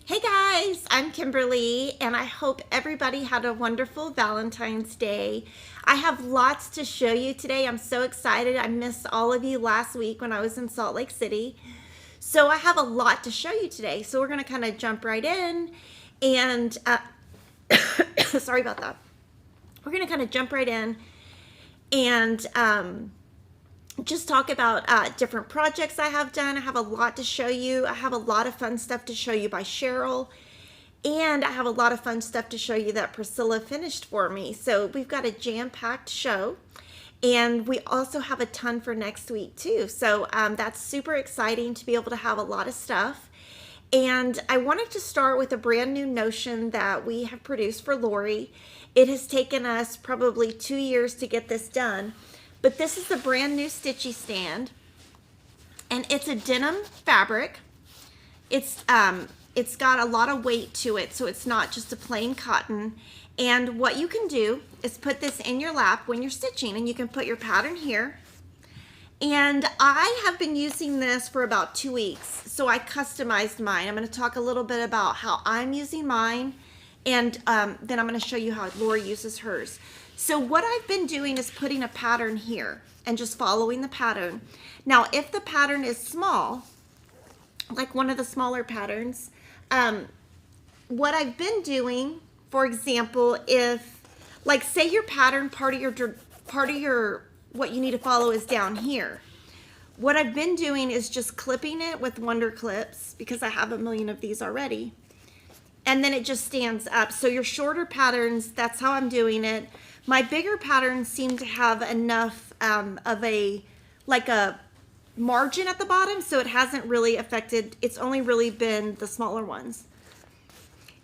Hey guys, I'm Kimberly, and I hope everybody had a wonderful Valentine's Day. I have lots to show you today. I'm so excited. I missed all of you last week when I was in Salt Lake City. So I have a lot to show you today. So we're going to kind of jump right in and, sorry about that. We're going to kind of jump right in and just talk about different projects I have done. I have a lot to show you. I have a lot of fun stuff to show you by Cheryl. And I have a lot of fun stuff to show you that Priscilla finished for me. So we've got a jam-packed show. And we also have a ton for next week too. So that's super exciting to be able to have a lot of stuff. And I wanted to start with a brand new notion that we have produced for Lori. It has taken us probably 2 years to get this done. But this is a brand new Stitchy stand, and it's a denim fabric. It's got a lot of weight to it, so it's not just a plain cotton. And what you can do is put this in your lap when you're stitching, and you can put your pattern here. And I have been using this for about 2 weeks, so I customized mine. I'm going to talk a little bit about how I'm using mine, and then I'm going to show you how Lori uses hers. So what I've been doing is putting a pattern here and just following the pattern. Now, if the pattern is small, like one of the smaller patterns, what I've been doing, for example, if, like, say your pattern, part of your what you need to follow is down here. What I've been doing is just clipping it with Wonder Clips, because I have a million of these already. And then it just stands up. So your shorter patterns, that's how I'm doing it. My bigger patterns seem to have enough of a margin at the bottom, so it hasn't really affected, it's only really been the smaller ones.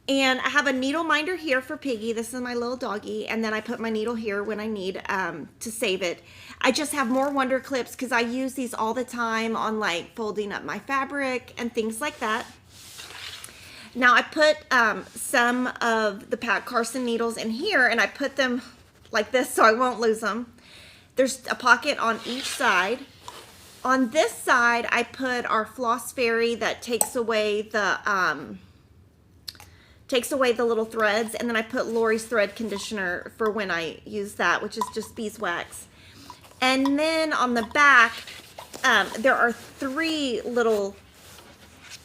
And I have a needle minder here for Piggy. This is my little doggy. And then I put my needle here when I need to save it. I just have more Wonder Clips because I use these all the time on like folding up my fabric and things like that. Now I put some of the Pat Carson needles in here, and I put them like this so I won't lose them. There's a pocket on each side. On this side, I put our Floss Fairy that takes away the little threads, and then I put Lori's thread conditioner for when I use that, which is just beeswax. And then on the back, there are 3 little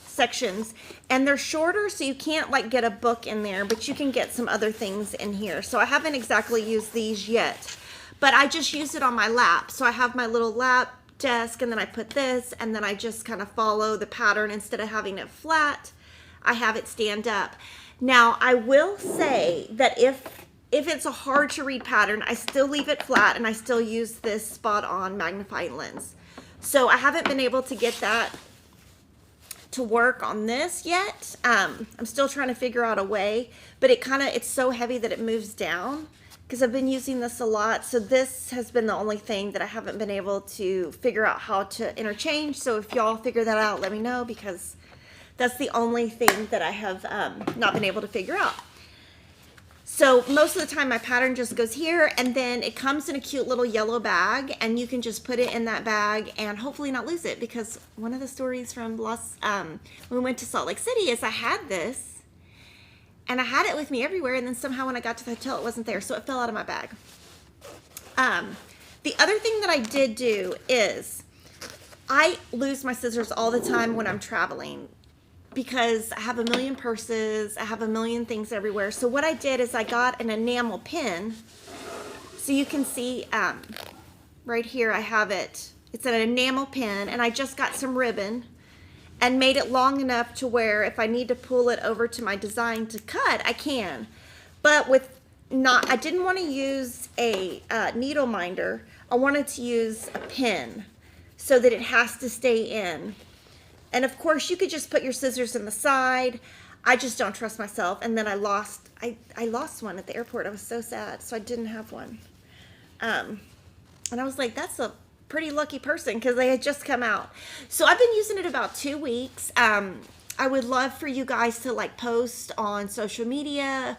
sections, and they're shorter, so you can't like get a book in there, but you can get some other things in here. So I haven't exactly used these yet, but I just use it on my lap. So I have my little lap desk, and then I put this, and then I just kind of follow the pattern. Instead of having it flat, I have it stand up. Now I will say that if it's a hard to read pattern, I still leave it flat, and I still use this spot on magnifying lens. So I haven't been able to get that to work on this yet. I'm still trying to figure out a way, but it's so heavy that it moves down because I've been using this a lot. So this has been the only thing that I haven't been able to figure out how to interchange. So if y'all figure that out, let me know, because that's the only thing that I have not been able to figure out. So most of the time my pattern just goes here, and then it comes in a cute little yellow bag, and you can just put it in that bag and hopefully not lose it, because one of the stories from when we went to Salt Lake City is I had this and I had it with me everywhere, and then somehow when I got to the hotel it wasn't there, so it fell out of my bag. The other thing that I did do is I lose my scissors all the time when I'm traveling, because I have a million purses, I have a million things everywhere. So what I did is I got an enamel pin. So you can see right here I have it. It's an enamel pin, and I just got some ribbon and made it long enough to where if I need to pull it over to my design to cut, I can. But I didn't want to use a needle minder. I wanted to use a pin so that it has to stay in. And of course, you could just put your scissors in the side. I just don't trust myself. And then I lost one at the airport. I was so sad. So I didn't have one. And I was like, that's a pretty lucky person, because they had just come out. So I've been using it about 2 weeks. I would love for you guys to like post on social media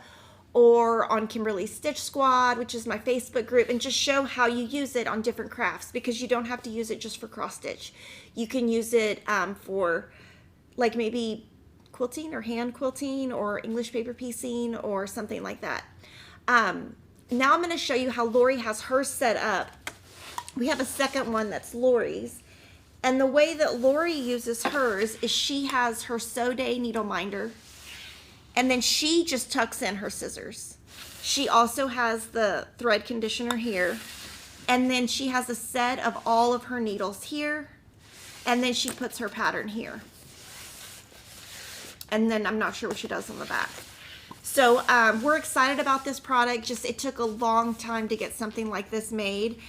or on Kimberly's Stitch Squad, which is my Facebook group, and just show how you use it on different crafts, because you don't have to use it just for cross stitch. You can use it for like maybe quilting or hand quilting or English paper piecing or something like that. Now I'm going to show you how Lori has hers set up. We have a second one that's Lori's. And the way that Lori uses hers is she has her Sew Day needle minder, and then she just tucks in her scissors. She also has the thread conditioner here, and then she has a set of all of her needles here, and then she puts her pattern here. And then I'm not sure what she does on the back. So we're excited about this product. Just it took a long time to get something like this made.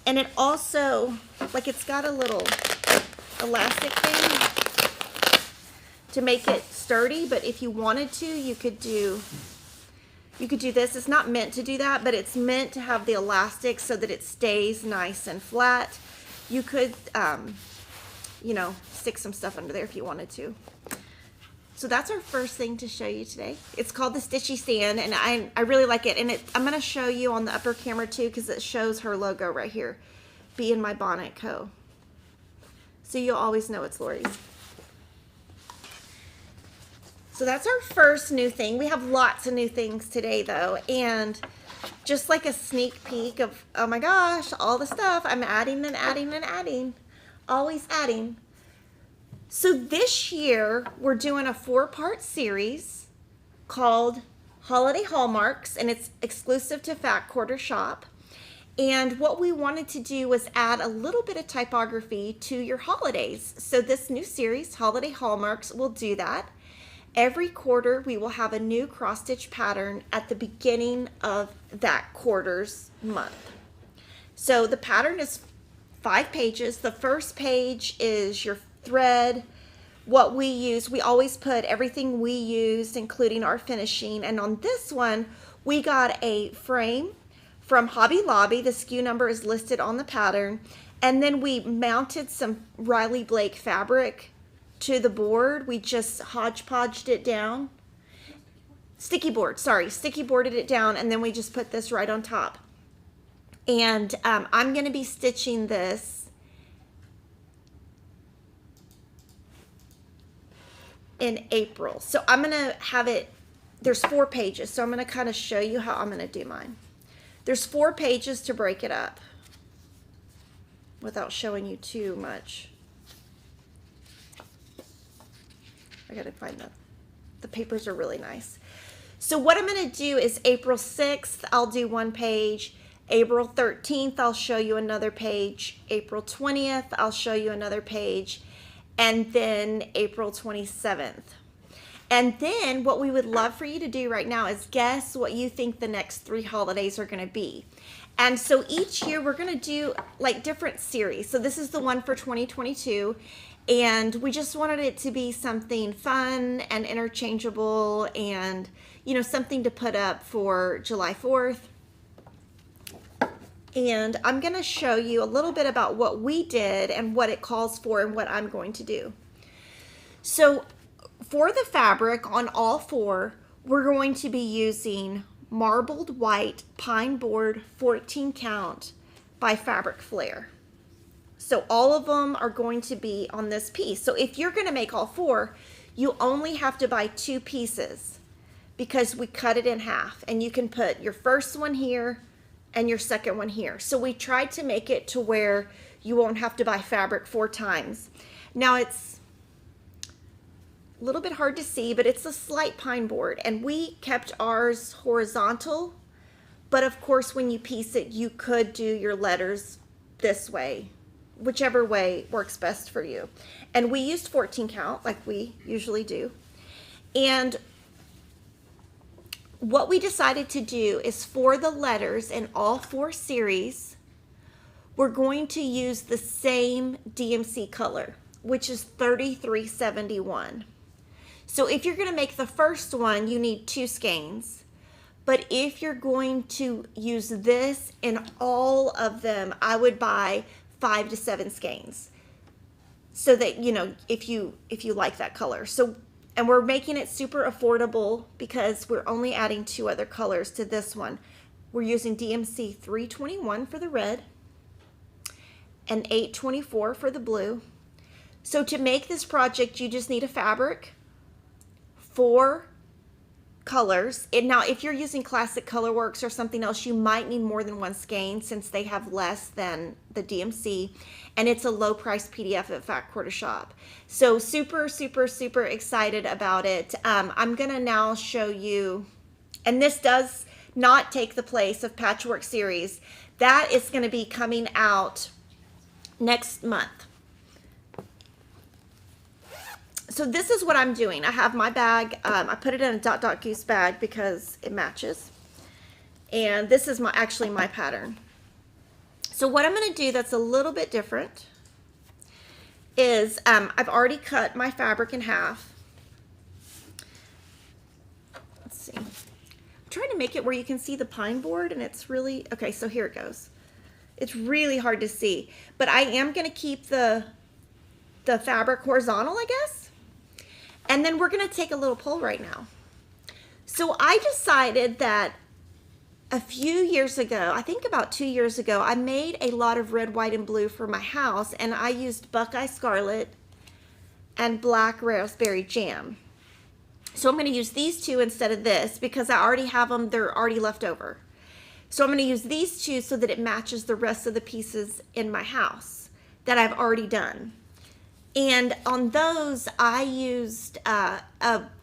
And it also, like, it's got a little elastic thing to make it sturdy, but if you wanted to, you could do this. It's not meant to do that, but it's meant to have the elastic so that it stays nice and flat. You could, you know, stick some stuff under there if you wanted to. So that's our first thing to show you today. It's called the Stitchy stand, and I really like it. And I'm going to show you on the upper camera too, because it shows her logo right here, Be in My Bonnet Co. So you'll always know it's Lori's. So that's our first new thing. We have lots of new things today though, and just like a sneak peek of, oh my gosh, all the stuff I'm adding and adding and adding, always adding. So this year we're doing a 4-part series called Holiday Hallmarks, and it's exclusive to Fat Quarter Shop. And what we wanted to do was add a little bit of typography to your holidays. So this new series, Holiday Hallmarks, will do that. Every quarter we will have a new cross stitch pattern at the beginning of that quarter's month. So the pattern is 5 pages. The first page is your thread, what we use. We always put everything we used, including our finishing. And on this one, we got a frame from Hobby Lobby. The SKU number is listed on the pattern. And then we mounted some Riley Blake fabric to the board. We just hodgepodged it down. Sticky boarded it down, and then we just put this right on top. And I'm going to be stitching this in April. So I'm going to have it, there's 4 pages. So I'm going to kind of show you how I'm going to do mine. There's 4 pages to break it up without showing you too much. I got to find the papers are really nice. So what I'm going to do is April 6th, I'll do 1 page. April 13th, I'll show you another page. April 20th, I'll show you another page. And then April 27th. And then what we would love for you to do right now is guess what you think the next 3 holidays are going to be. And so each year we're going to do like different series. So this is the one for 2022. And we just wanted it to be something fun and interchangeable and, you know, something to put up for July 4th. And I'm going to show you a little bit about what we did and what it calls for and what I'm going to do. So for the fabric on all 4, we're going to be using marbled white pine board 14 count by Fabric Flair. So all of them are going to be on this piece. So if you're going to make all 4, you only have to buy 2 pieces because we cut it in half, and you can put your first one here and your second one here. So we tried to make it to where you won't have to buy fabric 4 times. Now it's a little bit hard to see, but it's a slight pine board, and we kept ours horizontal, but of course when you piece it, you could do your letters this way, whichever way works best for you. And we used 14 count like we usually do. And what we decided to do is for the letters in all 4 series, we're going to use the same DMC color, which is 3371. So if you're going to make the first one, you need 2 skeins. But if you're going to use this in all of them, I would buy 5 to 7 skeins. So that, you know, if you like that color. So, and we're making it super affordable because we're only adding 2 other colors to this one. We're using DMC 321 for the red and 824 for the blue. So to make this project, you just need a fabric, 4 colors. And now if you're using Classic Colorworks or something else, you might need more than 1 skein since they have less than the DMC, and it's a low price PDF at Fat Quarter Shop. So super, super, super excited about it. I'm gonna now show you, and this does not take the place of Patchwork Series. That is gonna be coming out next month. So this is what I'm doing. I have my bag. I put it in a Dot Dot Goose bag because it matches. And this is actually my pattern. So what I'm going to do that's a little bit different is I've already cut my fabric in half. Let's see. I'm trying to make it where you can see the pine board, and it's really, okay, so here it goes. It's really hard to see, but I am going to keep the fabric horizontal, I guess. And then we're going to take a little pull right now. So I decided that a few years ago, I think about 2 years ago, I made a lot of red, white, and blue for my house, and I used Buckeye Scarlet and Black Raspberry Jam. So I'm going to use these 2 instead of this because I already have them. They're already left over. So I'm going to use these 2 so that it matches the rest of the pieces in my house that I've already done. And on those, I used a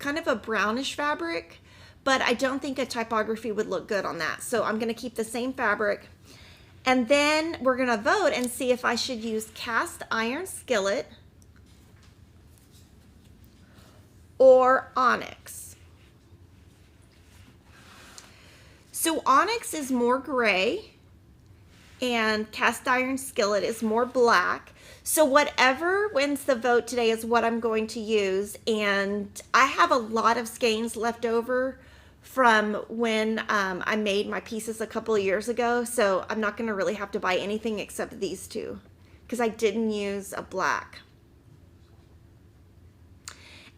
kind of a brownish fabric, but I don't think a typography would look good on that. So I'm going to keep the same fabric. And then we're going to vote and see if I should use cast iron skillet or onyx. So onyx is more gray and cast iron skillet is more black. So whatever wins the vote today is what I'm going to use. And I have a lot of skeins left over from when I made my pieces a couple of years ago. So I'm not going to really have to buy anything except these 2 because I didn't use a black.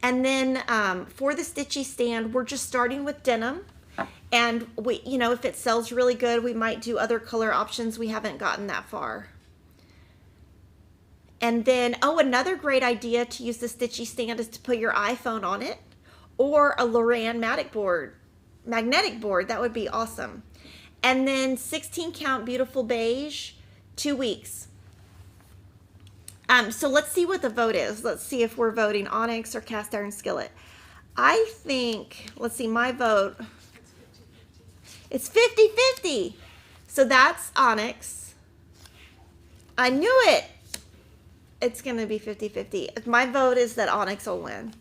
And then for the Stitchy stand, we're just starting with denim. And we, you know, if it sells really good, we might do other color options. We haven't gotten that far. And then, oh, another great idea to use the Stitchy stand is to put your iPhone on it or a Loran magnetic board. That would be awesome. And then 16 count beautiful beige, 2 weeks. So let's see what the vote is. Let's see if we're voting onyx or cast iron skillet. I think, let's see, my vote, it's 50-50. So that's onyx. I knew it. It's going to be 50-50. My vote is that onyx will win,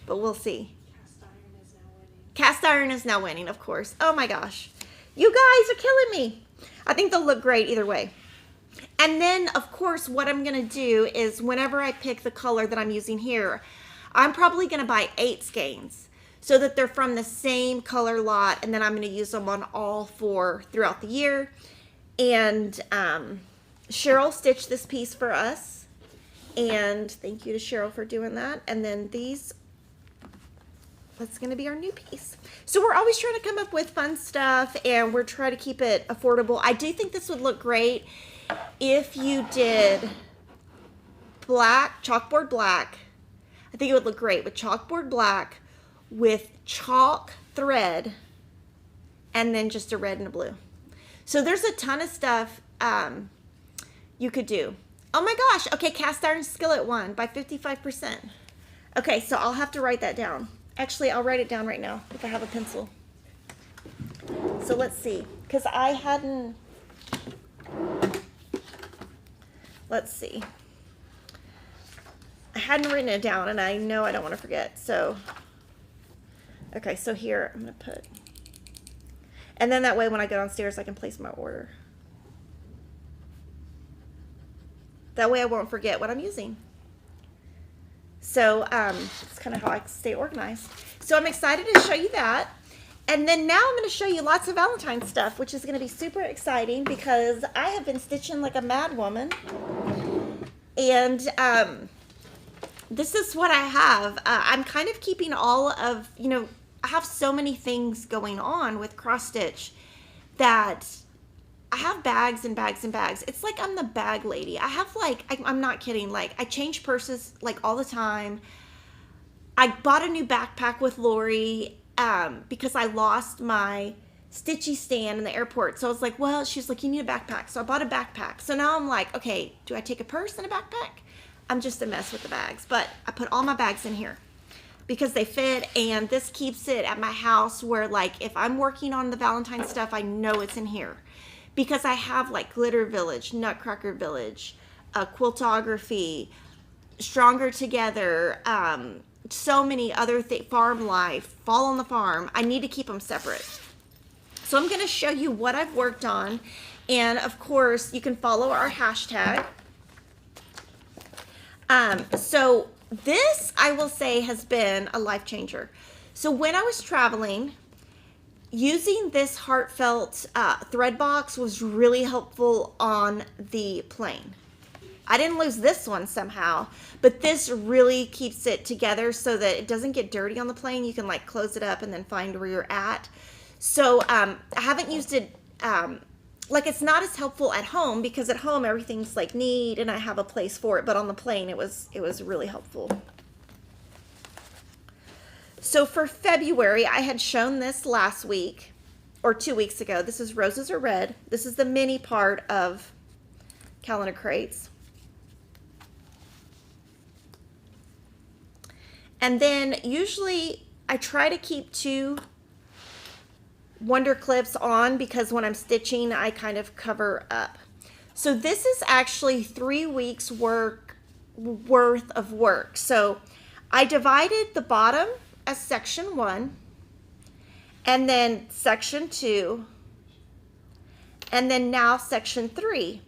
but we'll see. Cast iron is now winning. Cast iron is now winning, of course. Oh my gosh. You guys are killing me. I think they'll look great either way. And then, of course, what I'm going to do is whenever I pick the color that I'm using here, I'm probably going to buy 8 skeins so that they're from the same color lot, and then I'm going to use them on all 4 throughout the year. And Cheryl stitched this piece for us. And thank you to Cheryl for doing that. And then these, that's going to be our new piece. So we're always trying to come up with fun stuff, and we're trying to keep it affordable. I do think this would look great if you did black, chalkboard black. I think it would look great with chalkboard black with chalk thread and then just a red and a blue. So there's a ton of stuff you could do. Oh my gosh. Okay, cast iron skillet won by 55%. Okay, so I'll have to write that down. Actually, I'll write it down right now if I have a pencil. So let's see, because I hadn't, let's see. I hadn't written it down, and I know I don't want to forget. So, okay, so here I'm going to put, and then that way when I go downstairs, I can place my order. That way I won't forget what I'm using. So it's kind of how I stay organized. So I'm excited to show you that. And then now I'm going to show you lots of Valentine's stuff, which is going to be super exciting because I have been stitching like a mad woman. And this is what I have. I'm kind of keeping all of, you know, I have so many things going on with cross stitch that I have bags and bags and bags. It's like I'm the bag lady. I have like, I'm not kidding. Like I change purses like all the time. I bought a new backpack with Lori because I lost my Stitchy stand in the airport. So I was like, well, she's like, you need a backpack. So I bought a backpack. So now I'm like, okay, do I take a purse and a backpack? I'm just a mess with the bags, but I put all my bags in here because they fit, and this keeps it at my house where like if I'm working on the Valentine stuff, I know it's in here because I have like Glitter Village, Nutcracker Village, Quiltography, Stronger Together, so many other things, Farm Life, Fall on the Farm. I need to keep them separate. So I'm going to show you what I've worked on. And of course, you can follow our hashtag. So this, I will say, has been a life changer. So when I was traveling, using this heartfelt thread box was really helpful on the plane. I didn't lose this one somehow, but this really keeps it together so that it doesn't get dirty on the plane. You can like close it up and then find where you're at. So I haven't used it, like it's not as helpful at home because at home everything's like neat and I have a place for it, but on the plane it was really helpful. So for February, I had shown this last week or 2 weeks ago. This is Roses Are Red. This is the mini part of calendar crates. And then usually I try to keep 2 Wonder clips on because when I'm stitching, I kind of cover up. So this is actually 3 weeks worth of work. So I divided the bottom as section 1, and then section 2, and then now section 3.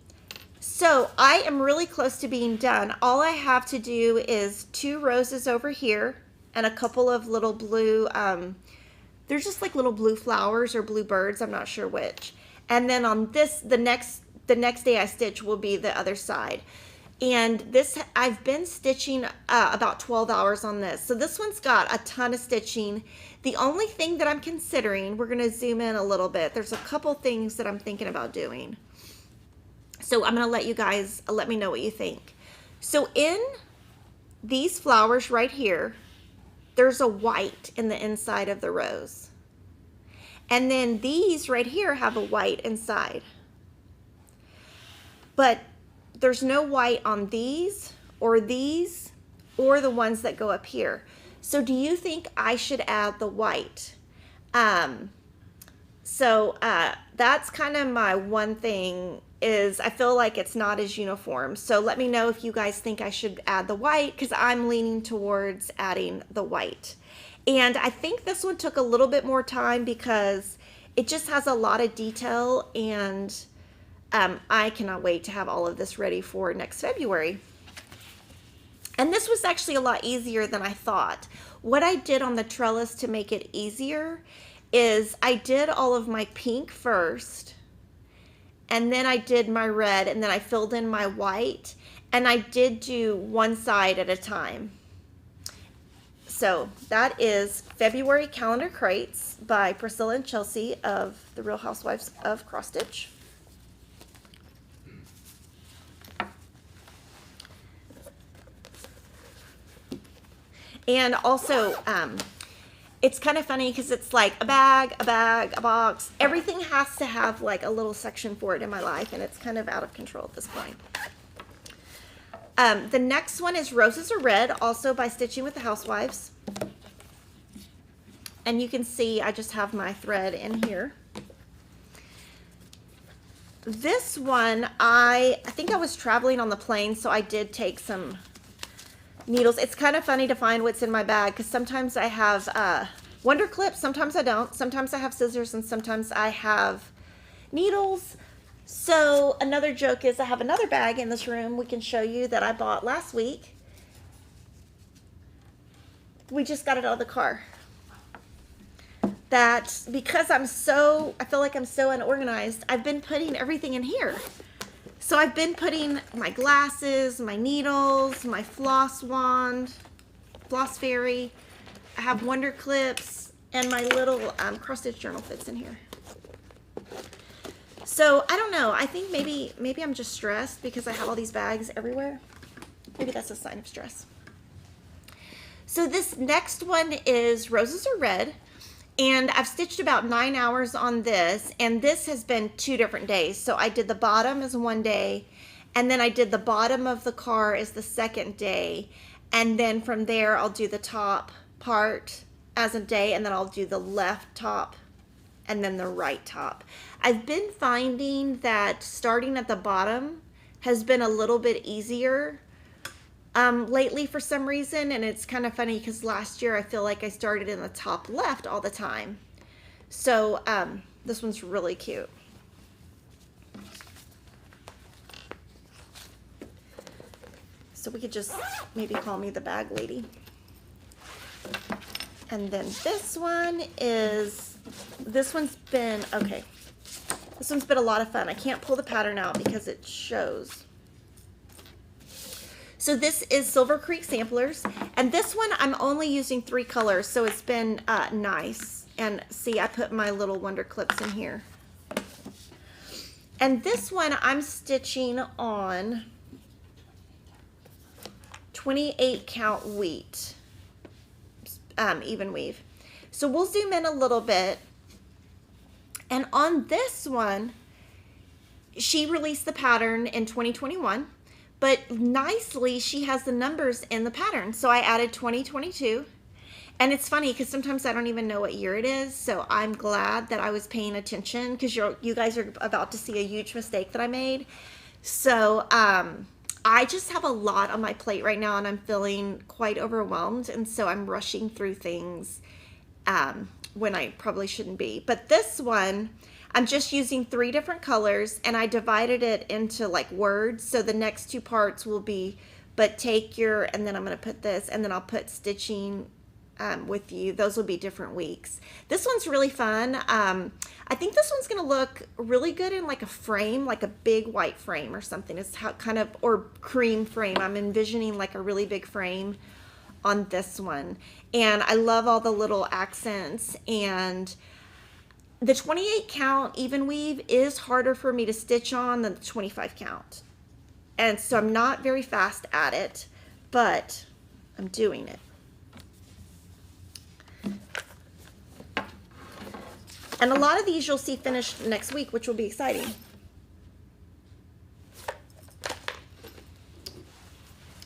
So I am really close to being done. All I have to do is 2 roses over here and a couple of little blue, they're just like little blue flowers or blue birds, I'm not sure which. And then on this, the next day I stitch will be the other side. And this, I've been stitching about 12 hours on this. So this one's got a ton of stitching. The only thing that I'm considering, we're gonna zoom in a little bit. There's a couple things that I'm thinking about doing. So I'm gonna let you guys, let me know what you think. So in these flowers right here, there's a white in the inside of the rose. And then these right here have a white inside. But there's no white on these or the ones that go up here. So do you think I should add the white? That's kind of my one thing is I feel like it's not as uniform. So let me know if you guys think I should add the white because I'm leaning towards adding the white. And I think this one took a little bit more time because it just has a lot of detail, and I cannot wait to have all of this ready for next February. And this was actually a lot easier than I thought. What I did on the trellis to make it easier is I did all of my pink first, and then I did my red, and then I filled in my white, and I did do one side at a time. So that is February Calendar Crates by Priscilla and Chelsea of the Real Housewives of Cross Stitch. And also, it's kind of funny because it's like a bag, a box. Everything has to have like a little section for it in my life, and it's kind of out of control at this point. The next one is Roses Are Red, also by Stitching with the Housewives. And you can see I just have my thread in here. This one, I think I was traveling on the plane, so I did take some needles. It's kind of funny to find what's in my bag because sometimes I have Wonder clips, sometimes I don't. Sometimes I have scissors and sometimes I have needles. So another joke is I have another bag in this room we can show you that I bought last week. We just got it out of the car. That because I feel like I'm so unorganized, I've been putting everything in here. So I've been putting my glasses, my needles, my floss wand, floss fairy. I have Wonder clips, and my little cross stitch journal fits in here. So I don't know. I think maybe I'm just stressed because I have all these bags everywhere. Maybe that's a sign of stress. So this next one is Roses Are Red. And I've stitched about 9 hours on this. And this has been 2 different days. So I did the bottom as one day. And then I did the bottom of the car as the second day. And then from there, I'll do the top part as a day. And then I'll do the left top and then the right top. I've been finding that starting at the bottom has been a little bit easier lately for some reason, and it's kind of funny because last year I feel like I started in the top left all the time. So this one's really cute. So we could just maybe call me the bag lady. And then this one's been, okay. This one's been a lot of fun. I can't pull the pattern out because it shows. So this is Silver Creek Samplers. And this one I'm only using 3 colors, so it's been nice. And see, I put my little wonder clips in here. And this one I'm stitching on 28 count wheat, even weave. So we'll zoom in a little bit. And on this one, she released the pattern in 2021, but nicely she has the numbers in the pattern. So I added 2022. And it's funny because sometimes I don't even know what year it is. So I'm glad that I was paying attention because you guys are about to see a huge mistake that I made. So I just have a lot on my plate right now and I'm feeling quite overwhelmed. And so I'm rushing through things when I probably shouldn't be. But this one, I'm just using 3 different colors and I divided it into like words. So the next 2 parts will be, but take your, and then I'm going to put this, and then I'll put stitching with you. Those will be different weeks. This one's really fun. I think this one's going to look really good in like a frame, like a big white frame or something. It's how kind of, or cream frame. I'm envisioning like a really big frame on this one. And I love all the little accents, and the 28 count even weave is harder for me to stitch on than the 25 count. And so I'm not very fast at it, but I'm doing it. And a lot of these you'll see finished next week, which will be exciting.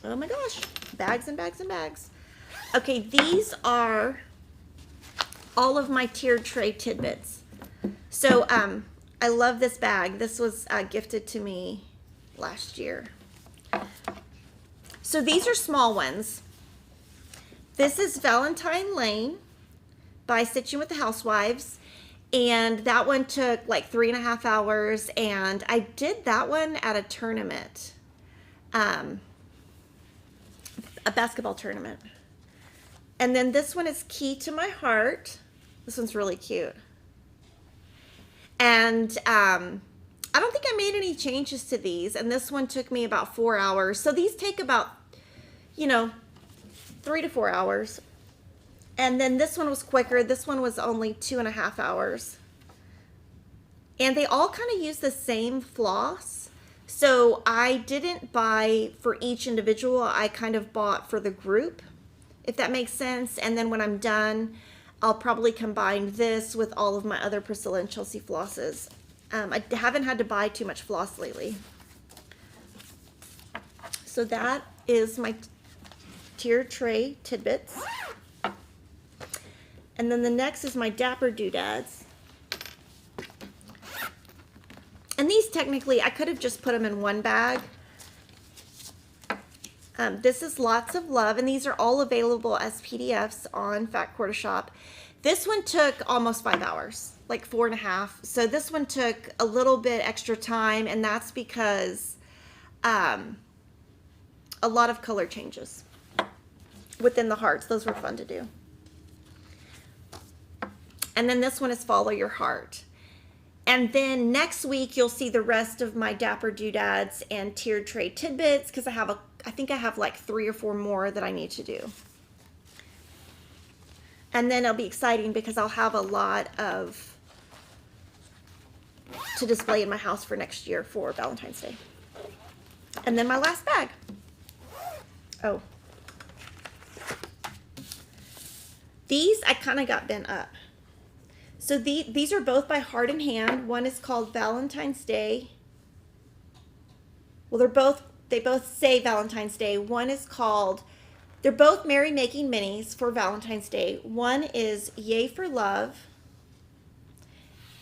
Oh my gosh, bags and bags and bags. Okay, these are all of my tiered tray tidbits. So I love this bag. This was gifted to me last year. So these are small ones. This is Valentine Lane by Stitching with the Housewives. And that one took like 3.5 hours. And I did that one at a tournament, a basketball tournament. And then this one is Key to My Heart. This one's really cute. And I don't think I made any changes to these. And this one took me about 4 hours. So these take about, 3 to 4 hours. And then this one was quicker. This one was only 2.5 hours. And they all kind of use the same floss. So I didn't buy for each individual. I kind of bought for the group, if that makes sense. And then when I'm done, I'll probably combine this with all of my other Priscilla and Chelsea flosses. I haven't had to buy too much floss lately. So that is my tiered tray tidbits. And then the next is my Dapper Doodads. And these technically, I could have just put them in one bag. This is Lots of Love, and these are all available as PDFs on Fat Quarter Shop. This one took almost 5 hours, like 4.5. So this one took a little bit extra time, and that's because a lot of color changes within the hearts. Those were fun to do. And then this one is Follow Your Heart. And then next week you'll see the rest of my Dapper Doodads and tiered tray tidbits, because I think I have like 3 or 4 more that I need to do. And then it'll be exciting because I'll have a lot of to display in my house for next year for Valentine's Day. And then my last bag. Oh. These I kind of got bent up. So these are both by Heart and Hand. One is called Valentine's Day. Well, they both say Valentine's Day. One is called, they're both Merry Making Minis for Valentine's Day. One is Yay for Love.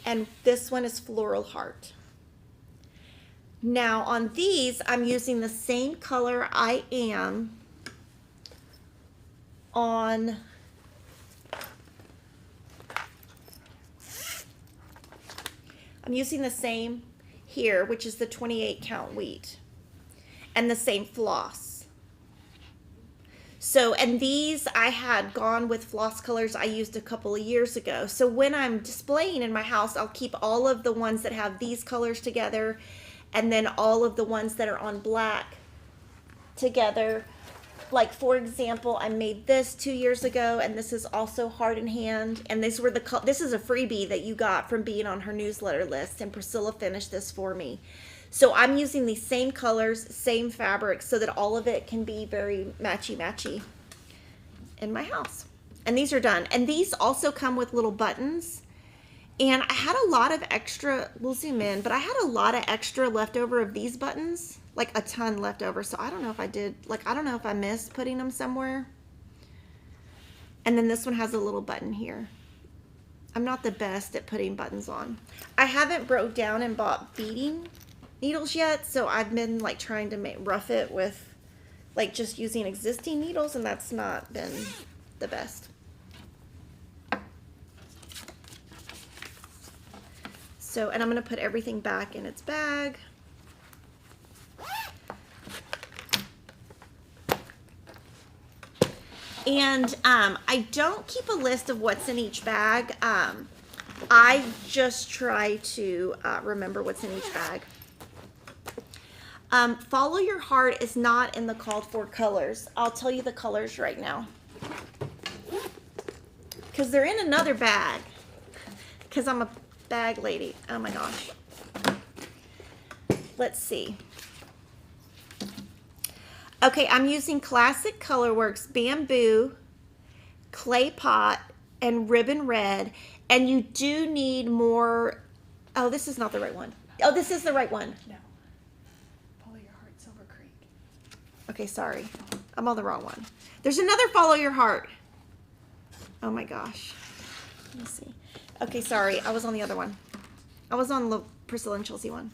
And this one is Floral Heart. Now on these, I'm using the same color I am on I'm using the same here, which is the 28 count wheat, and the same floss. So, and these I had gone with floss colors I used a couple of years ago. So when I'm displaying in my house, I'll keep all of the ones that have these colors together, and then all of the ones that are on black together. Like, for example, I made this 2 years ago, and this is also Heart and Hand. And these were this is a freebie that you got from being on her newsletter list, and Priscilla finished this for me. So I'm using these same colors, same fabrics, so that all of it can be very matchy-matchy in my house. And these are done. And these also come with little buttons. And I had a lot of extra, we'll zoom in, but I had a lot of extra leftover of these buttons. Like a ton left over. So I don't know if I did, like, I don't know if I missed putting them somewhere. And then this one has a little button here. I'm not the best at putting buttons on. I haven't broke down and bought beading needles yet. So I've been like trying to rough it with like just using existing needles, and that's not been the best. So, and I'm going to put everything back in its bag. And I don't keep a list of what's in each bag. I just try to remember what's in each bag. Follow Your Heart is not in the called for colors. I'll tell you the colors right now, because they're in another bag, because I'm a bag lady. Oh my gosh. Let's see. Okay, I'm using Classic Colorworks Bamboo, Clay Pot, and Ribbon Red. And you do need more. Oh, this is not the right one. Oh, this is the right one. No. Follow Your Heart, Silver Creek. Okay, sorry. I'm on the wrong one. There's another Follow Your Heart. Oh my gosh. Let me see. Okay, sorry. I was on the other one. I was on the Priscilla and Chelsea one.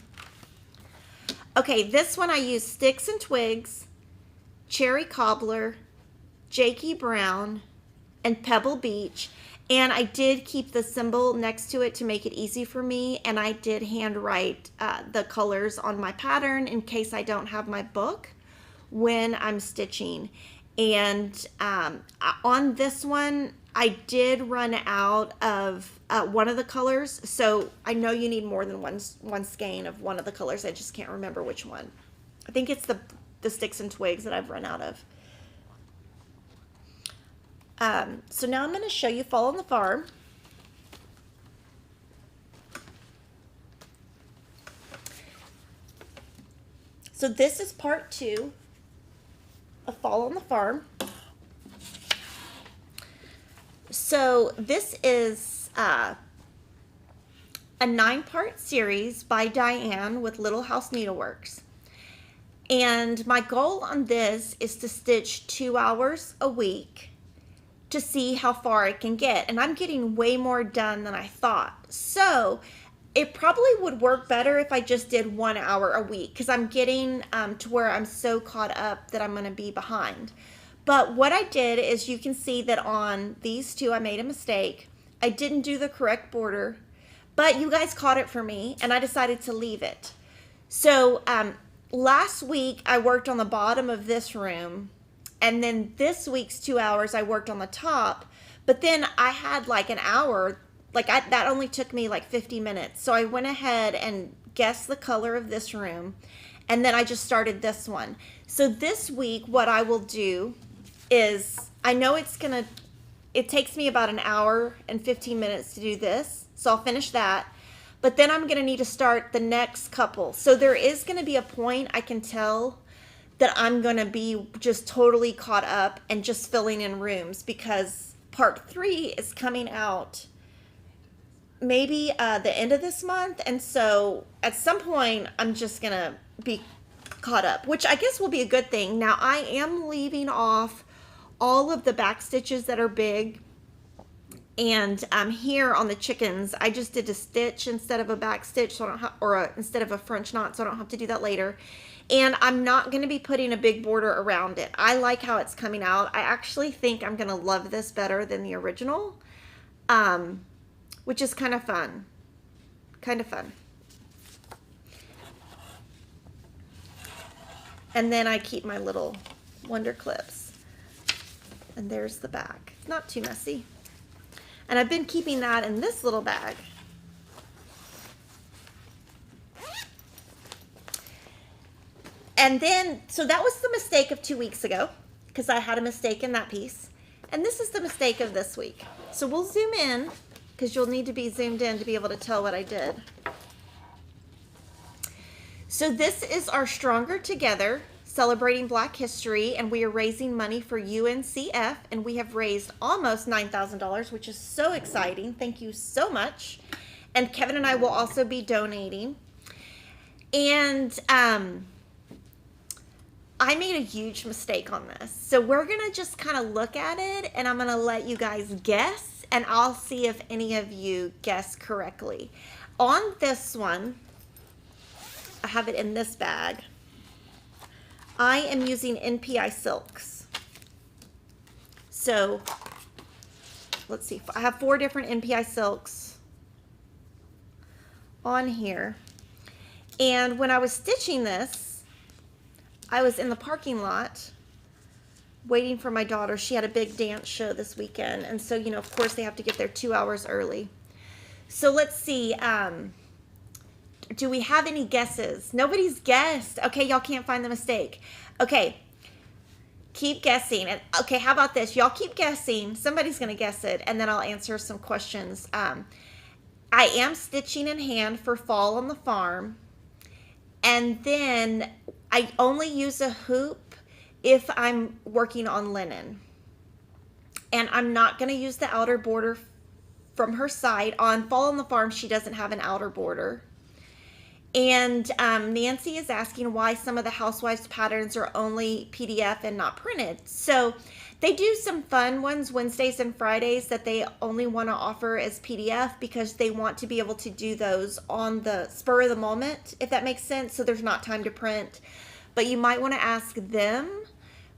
Okay, this one I use Sticks and Twigs, Cherry Cobbler, Jakey Brown, and Pebble Beach. And I did keep the symbol next to it to make it easy for me. And I did handwrite the colors on my pattern in case I don't have my book when I'm stitching. And on this one, I did run out of one of the colors. So I know you need more than one skein of one of the colors. I just can't remember which one. I think it's the Sticks and Twigs that I've run out of. So now I'm going to show you Fall on the Farm. So this is part 2 of Fall on the Farm. So this is a 9-part series by Diane with Little House Needleworks. And my goal on this is to stitch 2 hours a week to see how far I can get. And I'm getting way more done than I thought. So it probably would work better if I just did 1 hour a week, because I'm getting to where I'm so caught up that I'm going to be behind. But what I did is, you can see that on these 2 I made a mistake. I didn't do the correct border, but you guys caught it for me, and I decided to leave it. So last week I worked on the bottom of this room, and then this week's 2 hours I worked on the top, but then I had like an hour, that only took me like 50 minutes. So I went ahead and guessed the color of this room, and then I just started this one. So this week what I will do is, I know it takes me about an hour and 15 minutes to do this, so I'll finish that. but then I'm going to need to start the next couple. So there is going to be a point I can tell that I'm going to be just totally caught up and just filling in rooms, because part 3 is coming out maybe the end of this month. And so at some point I'm just going to be caught up, which I guess will be a good thing. Now I am leaving off all of the back stitches that are big. And here on the chickens, I just did a stitch instead of a back stitch, so I don't instead of a French knot, so I don't have to do that later. And I'm not going to be putting a big border around it. I like how it's coming out. I actually think I'm going to love this better than the original, which is kind of fun. Kind of fun. And then I keep my little wonder clips. And there's the back. Not too messy. And I've been keeping that in this little bag. And then, so that was the mistake of 2 weeks ago, because I had a mistake in that piece. And this is the mistake of this week. So we'll zoom in, because you'll need to be zoomed in to be able to tell what I did. So this is our Stronger Together, celebrating Black History, and we are raising money for UNCF, and we have raised almost $9,000, which is so exciting. Thank you so much. And Kevin and I will also be donating. And I made a huge mistake on this. So we're going to just kind of look at it, and I'm going to let you guys guess, and I'll see if any of you guess correctly. On this one, I have it in this bag. I am using NPI silks. So let's see. I have 4 different NPI silks on here. And when I was stitching this, I was in the parking lot waiting for my daughter. She had a big dance show this weekend. And so, you know, of course they have to get there 2 hours early. So let's see. Do we have any guesses? Nobody's guessed. Okay, y'all can't find the mistake. Okay, keep guessing. And okay, how about this? Y'all keep guessing. Somebody's going to guess it, and then I'll answer some questions. I am stitching in hand for fall on the farm. And then I only use a hoop if I'm working on linen. And I'm not going to use the outer border from her side. On fall on the farm, she doesn't have an outer border. And Nancy is asking why some of the housewives patterns are only PDF and not printed. So they do some fun ones Wednesdays and Fridays that they only want to offer as PDF, because they want to be able to do those on the spur of the moment, if that makes sense. So there's not time to print. But you might want to ask them,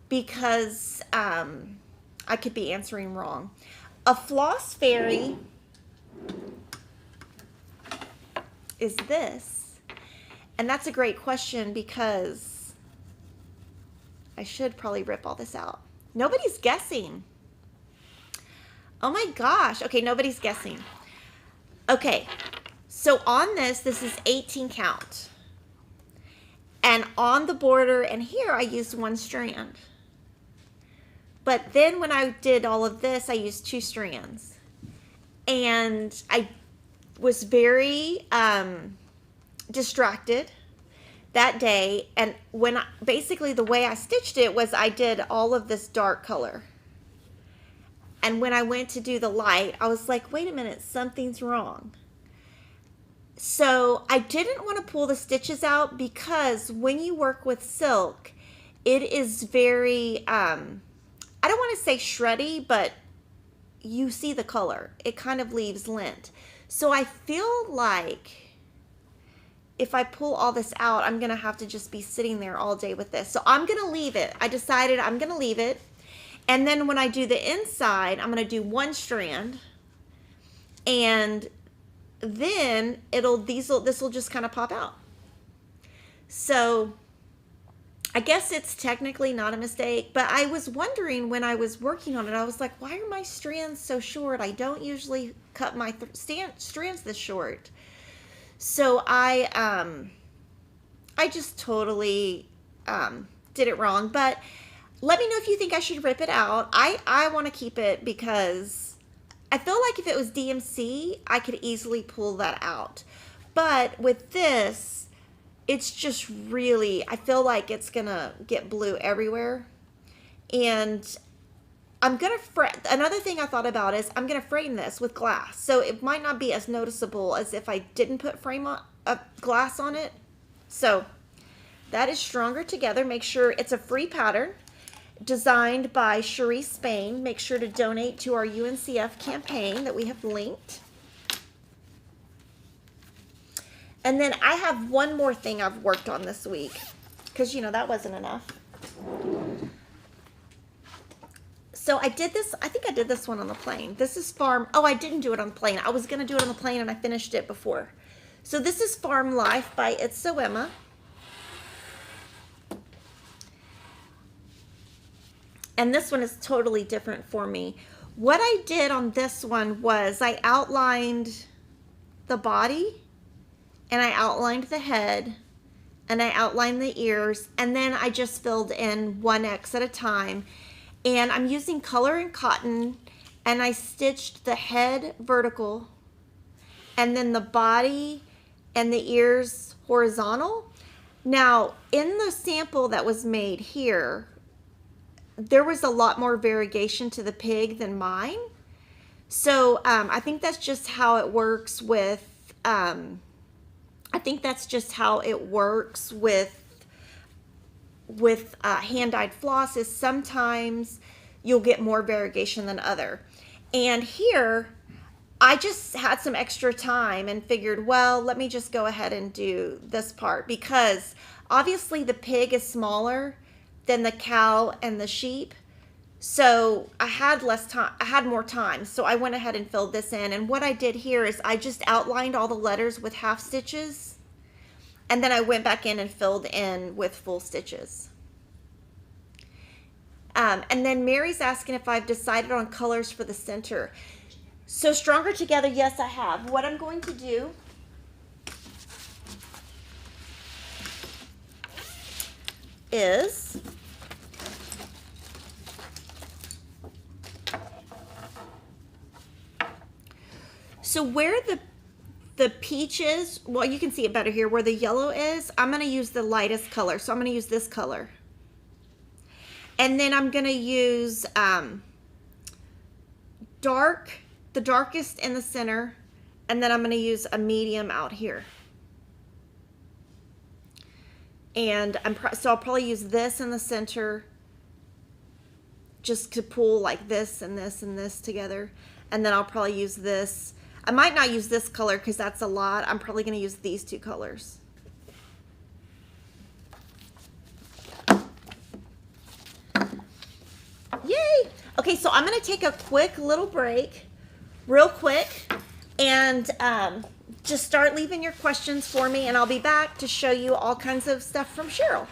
because I could be answering wrong. A floss fairy is this. And that's a great question, because I should probably rip all this out. Nobody's guessing. Oh my gosh. Okay, nobody's guessing. Okay, so on this is 18 count. And on the border and here I used 1 strand. But then when I did all of this, I used 2 strands. And I was very distracted that day, and when basically the way I stitched it was I did all of this dark color, and when I went to do the light, I was like, wait a minute, something's wrong. So I didn't want to pull the stitches out, because when you work with silk, it is very I don't want to say shreddy, but you see the color. It kind of leaves lint. So I feel like if I pull all this out, I'm going to have to just be sitting there all day with this. So I'm going to leave it. I decided I'm going to leave it. And then when I do the inside, I'm going to do 1 strand. And then this will just kind of pop out. So I guess it's technically not a mistake, but I was wondering when I was working on it, I was like, why are my strands so short? I don't usually cut my strands this short. So I just totally did it wrong. But let me know if you think I should rip it out. I want to keep it, because I feel like if it was DMC, I could easily pull that out. But with this, it's just really, I feel like it's gonna get blue everywhere. And I'm gonna another thing I thought about is I'm gonna frame this with glass. So it might not be as noticeable as if I didn't put glass on it. So that is Stronger Together. Make sure it's a free pattern designed by Cherie Spain. Make sure to donate to our UNCF campaign that we have linked. And then I have one more thing I've worked on this week, because, you know, that wasn't enough. So I did this, I think I did this one on the plane. This is Farm, oh, I didn't do it on the plane. I was going to do it on the plane and I finished it before. So this is Farm Life by It's So Emma. And this one is totally different for me. What I did on this one was I outlined the body, and I outlined the head, and I outlined the ears, and then I just filled in 1X at a time. And I'm using color and cotton, and I stitched the head vertical, and then the body and the ears horizontal. Now, in the sample that was made here, there was a lot more variegation to the pig than mine. So I think that's just how it works with, hand-dyed floss, is sometimes you'll get more variegation than other. And here, I just had some extra time and figured, well, let me just go ahead and do this part, because obviously the pig is smaller than the cow and the sheep. So I had less time, I had more time. So I went ahead and filled this in. And what I did here is I just outlined all the letters with half stitches. And then I went back in and filled in with full stitches. And then Mary's asking if I've decided on colors for the center. So Stronger Together, yes, I have. What I'm going to do is so where the peach is, well, you can see it better here, where the yellow is, I'm going to use the lightest color. So I'm going to use this color. And then I'm going to use the darkest in the center, and then I'm going to use a medium out here. And so I'll probably use this in the center just to pull like this and this and this together. And then I'll probably use this. I might not use this color because that's a lot. I'm probably going to use these two colors. Yay! Okay, so I'm going to take a quick little break, real quick, and just start leaving your questions for me, and I'll be back to show you all kinds of stuff from Cheryl.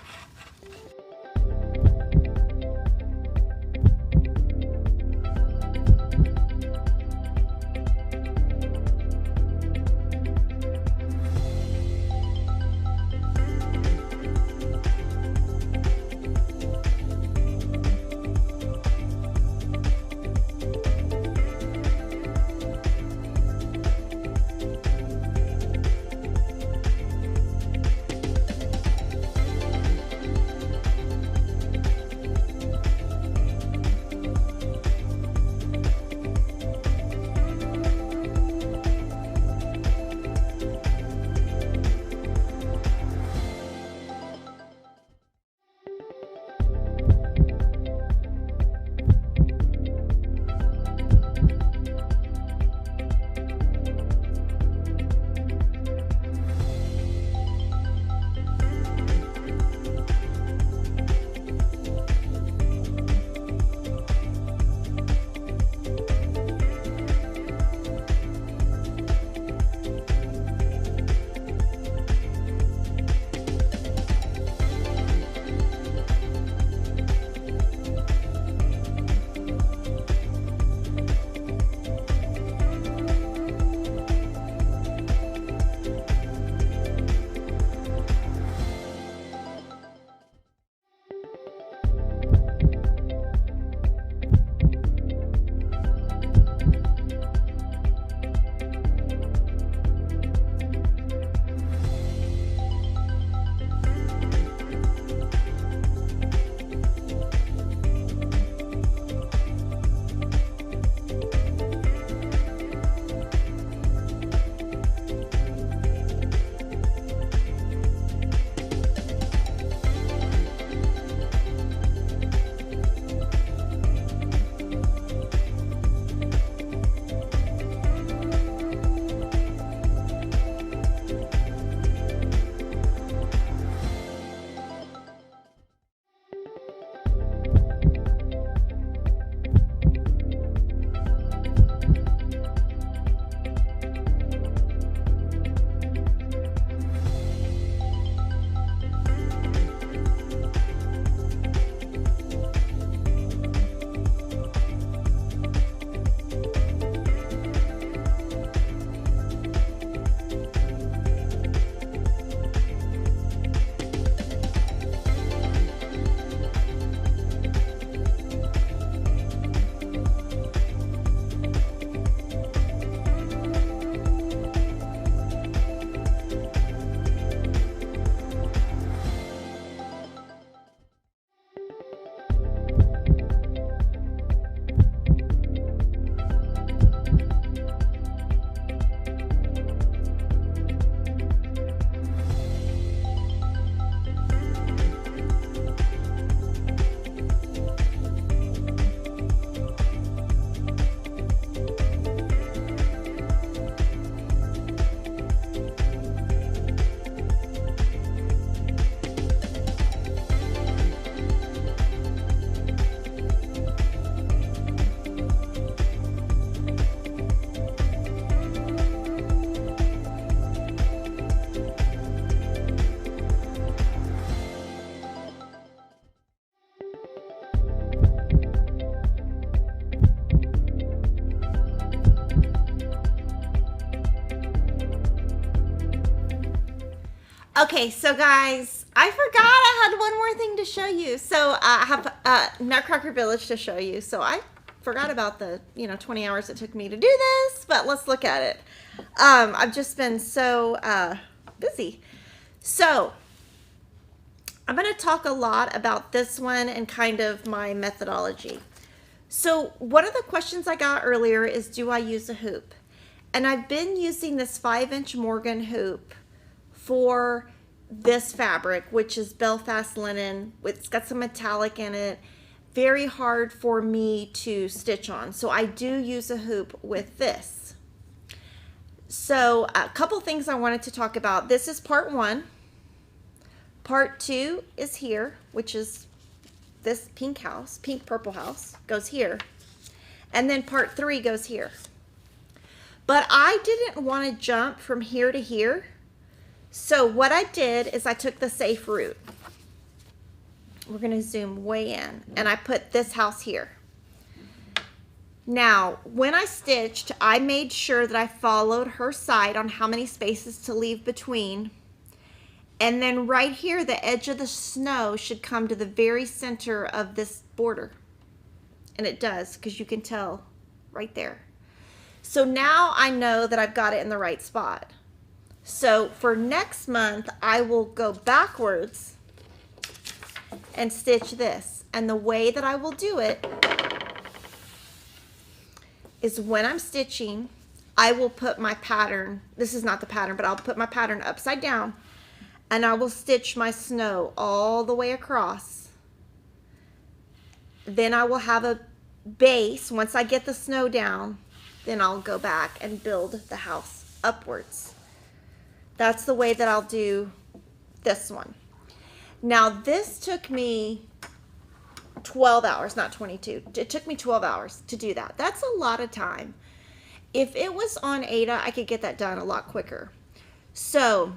Okay, so guys, I forgot I had one more thing to show you. So I have Nutcracker Village to show you. So I forgot about the 20 hours it took me to do this, but let's look at it. I've just been so busy. So I'm going to talk a lot about this one and kind of my methodology. So one of the questions I got earlier is, do I use a hoop? And I've been using this 5-inch Morgan hoop for this fabric, which is Belfast linen. It's got some metallic in it. Very hard for me to stitch on. So I do use a hoop with this. So a couple things I wanted to talk about. This is part 1. Part 2 is here, which is this pink purple house goes here. And then part 3 goes here. But I didn't want to jump from here to here. So what I did is I took the safe route. We're going to zoom way in. And I put this house here. Now, when I stitched, I made sure that I followed her side on how many spaces to leave between. And then right here, the edge of the snow should come to the very center of this border. And it does, because you can tell right there. So now I know that I've got it in the right spot. So for next month, I will go backwards and stitch this. And the way that I will do it is when I'm stitching, I will put my pattern, this is not the pattern, but I'll put my pattern upside down, and I will stitch my snow all the way across. Then I will have a base. Once I get the snow down, then I'll go back and build the house upwards. That's the way that I'll do this one. Now this took me 12 hours, not 22. It took me 12 hours to do that. That's a lot of time. If it was on Ada, I could get that done a lot quicker. So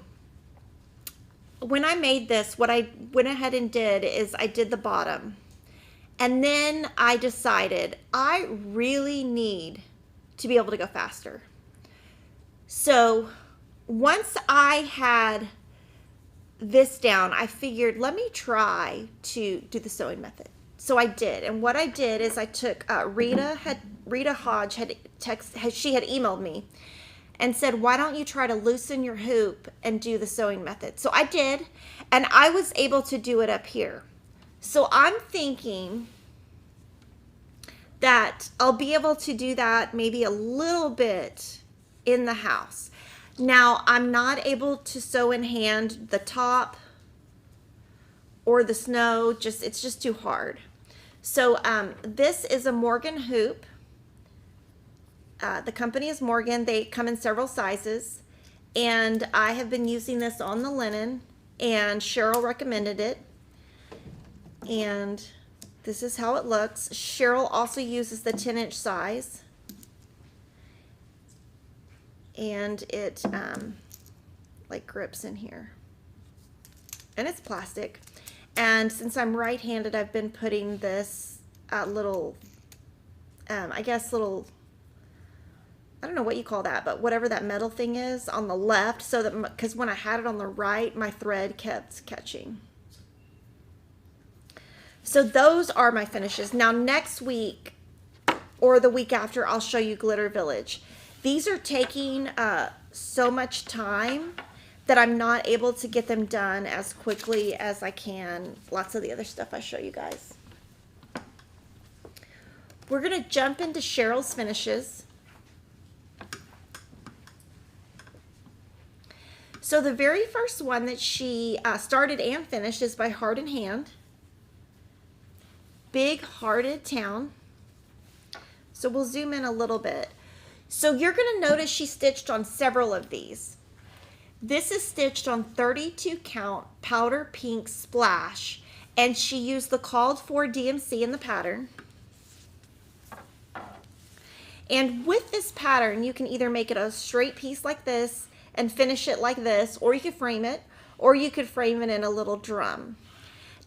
when I made this, what I went ahead and did is I did the bottom. And then I decided I really need to be able to go faster. So once I had this down, I figured, let me try to do the sewing method. So I did. And what I did is I took, Rita Hodge she had emailed me and said, why don't you try to loosen your hoop and do the sewing method? So I did, and I was able to do it up here. So I'm thinking that I'll be able to do that maybe a little bit in the house. Now, I'm not able to sew in hand the top or the snow, it's just too hard. So this is a Morgan hoop. The company is Morgan. They come in several sizes, and I have been using this on the linen, and Cheryl recommended it. And this is how it looks. Cheryl also uses the 10-inch size. And it like grips in here, and it's plastic. And since I'm right-handed, I've been putting this little I don't know what you call that, but whatever that metal thing is on the left, so that because when I had it on the right, my thread kept catching. So those are my finishes. Now next week or the week after, I'll show you Glitter Village. These are taking so much time that I'm not able to get them done as quickly as I can. Lots of the other stuff I show you guys. We're going to jump into Cheryl's finishes. So the very first one that she started and finished is by Heart in Hand. Big Hearted Town. So we'll zoom in a little bit. So you're going to notice she stitched on several of these. This is stitched on 32 count powder pink splash, and she used the called for DMC in the pattern. And with this pattern, you can either make it a straight piece like this and finish it like this, or you could frame it, or you could frame it in a little drum.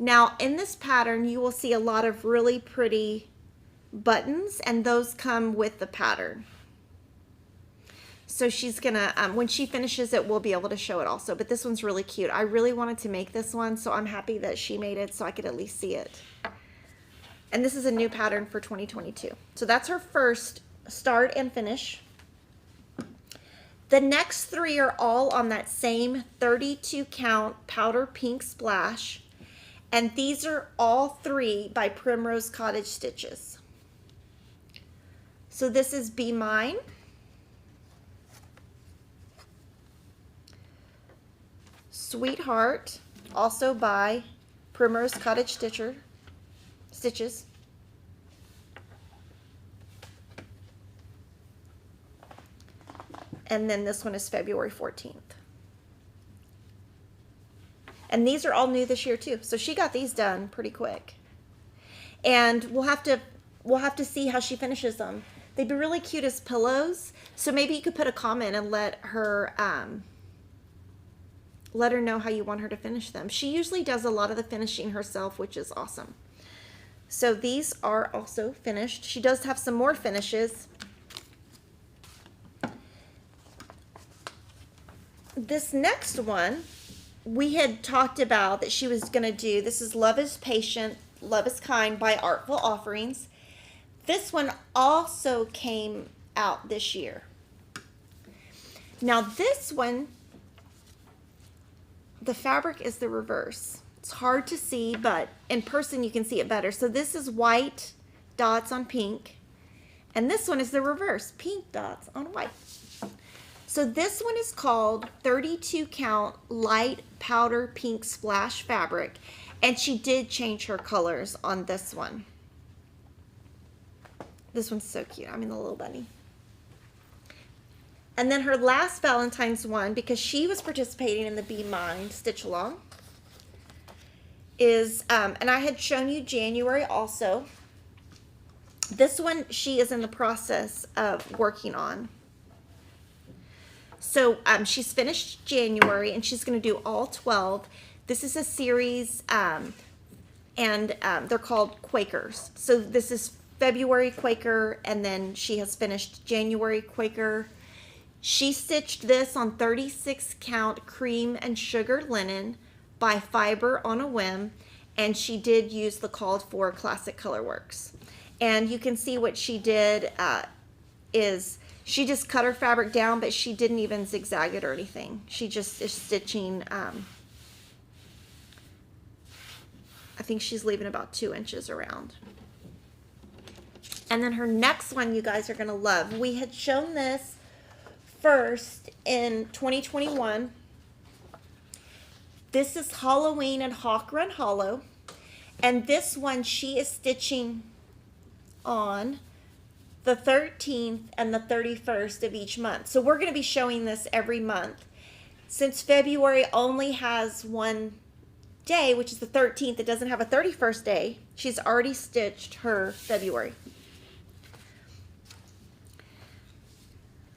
Now in this pattern, you will see a lot of really pretty buttons, and those come with the pattern. So she's gonna, when she finishes it, we'll be able to show it also. But this one's really cute. I really wanted to make this one, so I'm happy that she made it so I could at least see it. And this is a new pattern for 2022. So that's her first start and finish. The next three are all on that same 32 count powder pink splash. And these are all three by Primrose Cottage Stitches. So this is Be Mine. Sweetheart, also by Primrose Cottage Stitches. And then this one is February 14th. And these are all new this year too. So she got these done pretty quick. And we'll have to see how she finishes them. They'd be really cute as pillows. So maybe you could put a comment and let her know how you want her to finish them. She usually does a lot of the finishing herself, which is awesome. So these are also finished. She does have some more finishes. This next one, we had talked about that she was going to do. This is Love is Patient, Love is Kind by Artful Offerings. This one also came out this year. Now this one, the fabric is the reverse. It's hard to see, but in person you can see it better. So this is white dots on pink, and this one is the reverse, pink dots on white. So this one is called 32 count light powder pink splash fabric, and she did change her colors on this one. This one's so cute. I mean, the little bunny. And then her last Valentine's one, because she was participating in the Be Mine stitch along, is, and I had shown you January also. This one she is in the process of working on. So she's finished January and she's going to do all 12. This is a series and they're called Quakers. So this is February Quaker, and then she has finished January Quaker. She stitched this on 36 count cream and sugar linen by Fiber on a Whim, and she did use the called for Classic Colorworks. And you can see what she did is she just cut her fabric down, but she didn't even zigzag it or anything. She just is stitching, I think she's leaving about 2 inches around. And then her next one you guys are going to love. We had shown this first in 2021. This is Halloween and Hawk Run Hollow. And this one she is stitching on the 13th and the 31st of each month. So we're going to be showing this every month. Since February only has one day, which is the 13th, it doesn't have a 31st day, she's already stitched her February.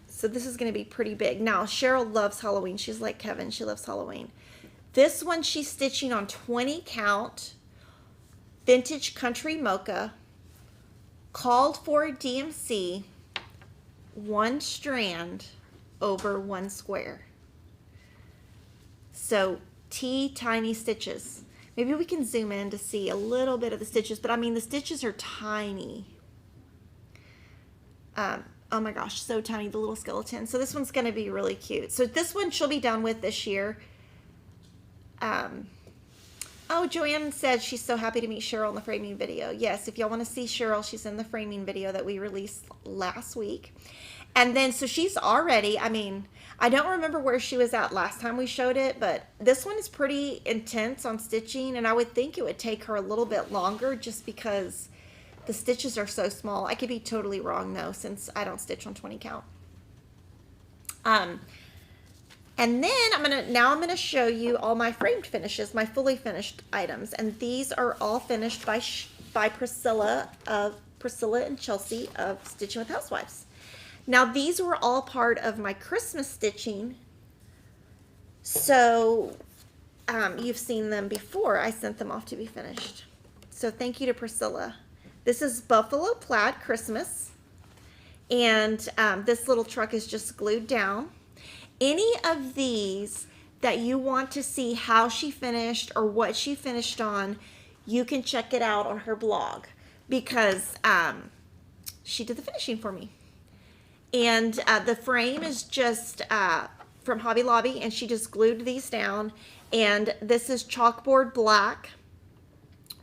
So this is going to be pretty big. Now, Cheryl loves Halloween. She's like Kevin. She loves Halloween. This one she's stitching on 20 count vintage country mocha, called for DMC, 1 strand over 1 square. So tiny stitches. Maybe we can zoom in to see a little bit of the stitches, but I mean the stitches are tiny. Oh my gosh, so tiny, the little skeleton. So this one's going to be really cute. So this one she'll be done with this year. Oh, Joanne said she's so happy to meet Cheryl in the framing video. Yes, if y'all want to see Cheryl, she's in the framing video that we released last week. And then, so she's already, I mean, I don't remember where she was at last time we showed it, but this one is pretty intense on stitching, and I would think it would take her a little bit longer just because the stitches are so small. I could be totally wrong though, since I don't stitch on 20 count. And then I'm gonna show you all my framed finishes, my fully finished items, and these are all finished by Priscilla and Chelsea of Stitching with Housewives. Now these were all part of my Christmas stitching, so you've seen them before. I sent them off to be finished. So thank you to Priscilla. This is Buffalo Plaid Christmas, And this little truck is just glued down. Any of these that you want to see how she finished or what she finished on, you can check it out on her blog, because she did the finishing for me. And the frame is just from Hobby Lobby, and she just glued these down. And this is chalkboard black,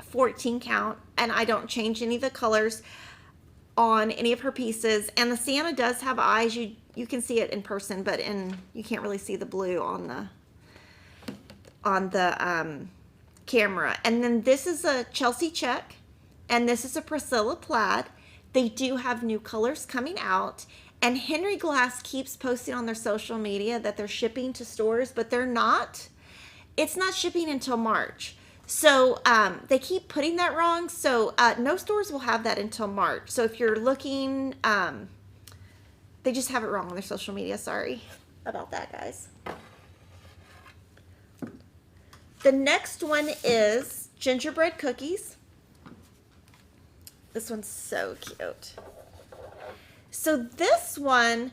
14 count, and I don't change any of the colors on any of her pieces. And the Santa does have eyes. You can see it in person, but you can't really see the blue on the camera. And then this is a Chelsea check, and this is a Priscilla plaid. They do have new colors coming out, and Henry Glass keeps posting on their social media that they're shipping to stores, but they're not. It's not shipping until March. So they keep putting that wrong. So no stores will have that until March. So if you're looking, they just have it wrong on their social media. Sorry about that, guys. The next one is gingerbread cookies. This one's so cute. So this one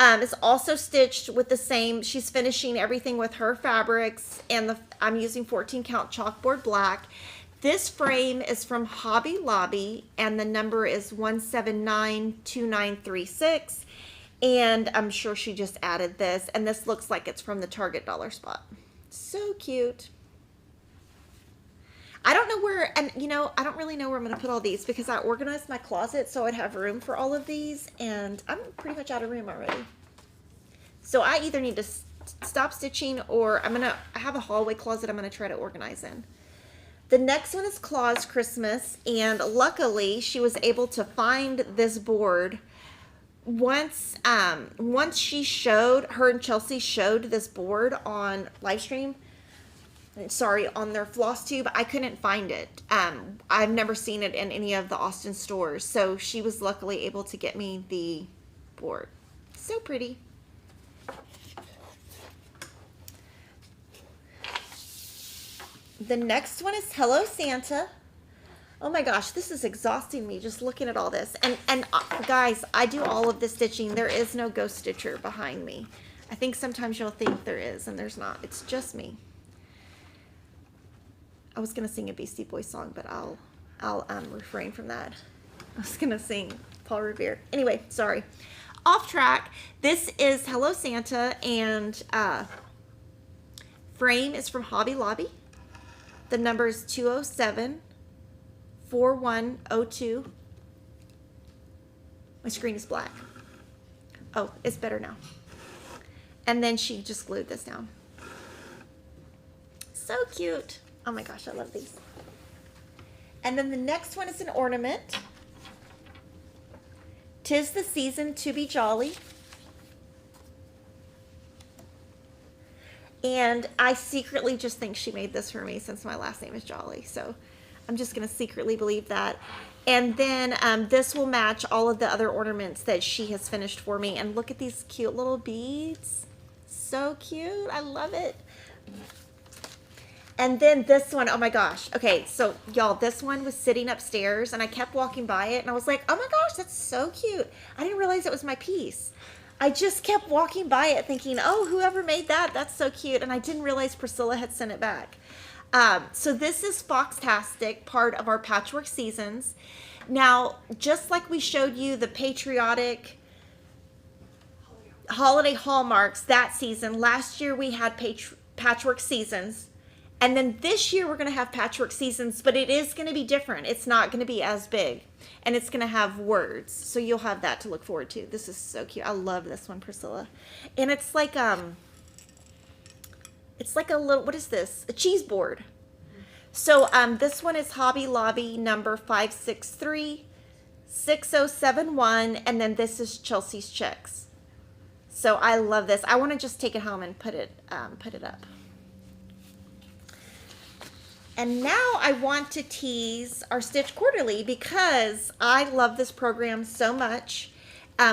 is also stitched with the same. She's finishing everything with her fabrics, and I'm using 14 count chalkboard black. This frame is from Hobby Lobby, and the number is 1792936. And I'm sure she just added this, and this looks like it's from the Target dollar spot. So cute. I don't know where, and I don't really know where I'm going to put all these, because I organized my closet so I'd have room for all of these, and I'm pretty much out of room already. So I either need to stop stitching, or I have a hallway closet I'm going to try to organize in. The next one is Claus Christmas, and luckily she was able to find this board. Once she showed, her and Chelsea showed this board on live stream, on their FlossTube, I couldn't find it. I've never seen it in any of the Austin stores, so she was luckily able to get me the board. So pretty. The next one is Hello Santa. Oh my gosh, this is exhausting me just looking at all this. And guys, I do all of the stitching. There is no ghost stitcher behind me. I think sometimes you'll think there is, and there's not. It's just me. I was gonna sing a Beastie Boys song, but I'll refrain from that. I was gonna sing Paul Revere. Anyway, sorry. Off track. This is Hello Santa, and frame is from Hobby Lobby. The number is 207-4102. My screen is black. Oh, it's better now. And then she just glued this down. So cute. Oh my gosh, I love these. And then the next one is an ornament. 'Tis the season to be jolly. And I secretly just think she made this for me, since my last name is Jolly. So I'm just going to secretly believe that. And then this will match all of the other ornaments that she has finished for me. And look at these cute little beads. So cute. I love it. And then this one, oh my gosh. Okay, so y'all, this one was sitting upstairs, and I kept walking by it, and I was like, oh my gosh, that's so cute. I didn't realize it was my piece. I just kept walking by it thinking, oh, whoever made that, that's so cute. And I didn't realize Priscilla had sent it back. So this is Foxtastic, part of our Patchwork Seasons. Now, just like we showed you the patriotic holiday hallmarks that season, last year we had Patchwork Seasons. And then this year we're going to have Patchwork Seasons, but it is going to be different. It's not going to be as big, and it's going to have words. So you'll have that to look forward to. This is so cute. I love this one, Priscilla. And it's like a little, what is this? A cheese board. So this one is Hobby Lobby number 563-6071, and then this is Chelsea's checks. So I love this. I want to just take it home and put it up. And now I want to tease our Stitch Quarterly, because I love this program so much.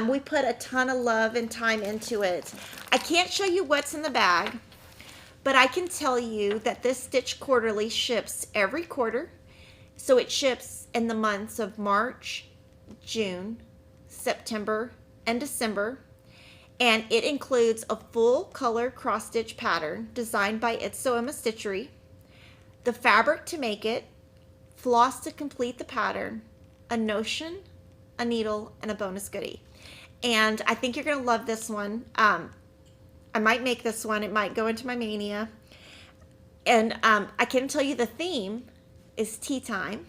We put a ton of love and time into it. I can't show you what's in the bag, but I can tell you that this Stitch Quarterly ships every quarter. So it ships in the months of March, June, September and December. And it includes a full color cross stitch pattern designed by It's So Emma Stitchery, the fabric to make it, floss to complete the pattern, a notion, a needle, and a bonus goodie. And I think you're going to love this one. I might make this one. It might go into my mania. And I can tell you the theme is tea time.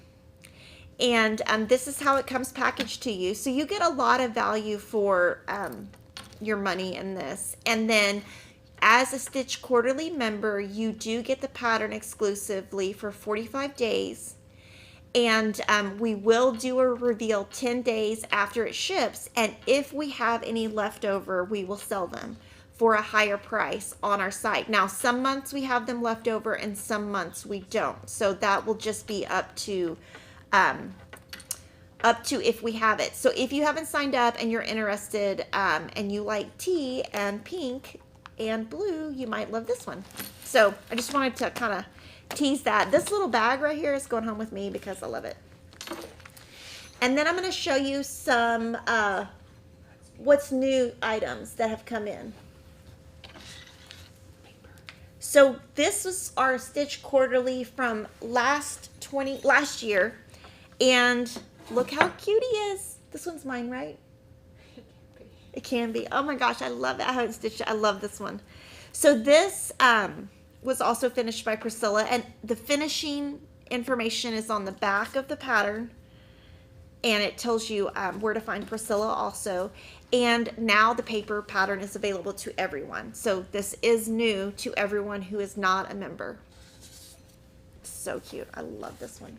And this is how it comes packaged to you. So you get a lot of value for your money in this. And then as a Stitch Quarterly member, you do get the pattern exclusively for 45 days. And we will do a reveal 10 days after it ships. And if we have any left over, we will sell them for a higher price on our site. Now, some months we have them left over and some months we don't. So that will just be up to if we have it. So if you haven't signed up and you're interested and you like tea and pink and blue, you might love this one. So I just wanted to kind of tease that. This little bag right here is going home with me because I love it. And then I'm going to show you some what's new items that have come in. So this was our Stitch Quarterly from last year, and look how cute he is. This one's mine, right? It can be. Oh my gosh, I love it. I haven't stitched it. I love this one. So this was also finished by Priscilla, and the finishing information is on the back of the pattern, and it tells you where to find Priscilla also. And now the paper pattern is available to everyone. So this is new to everyone who is not a member. So cute. I love this one.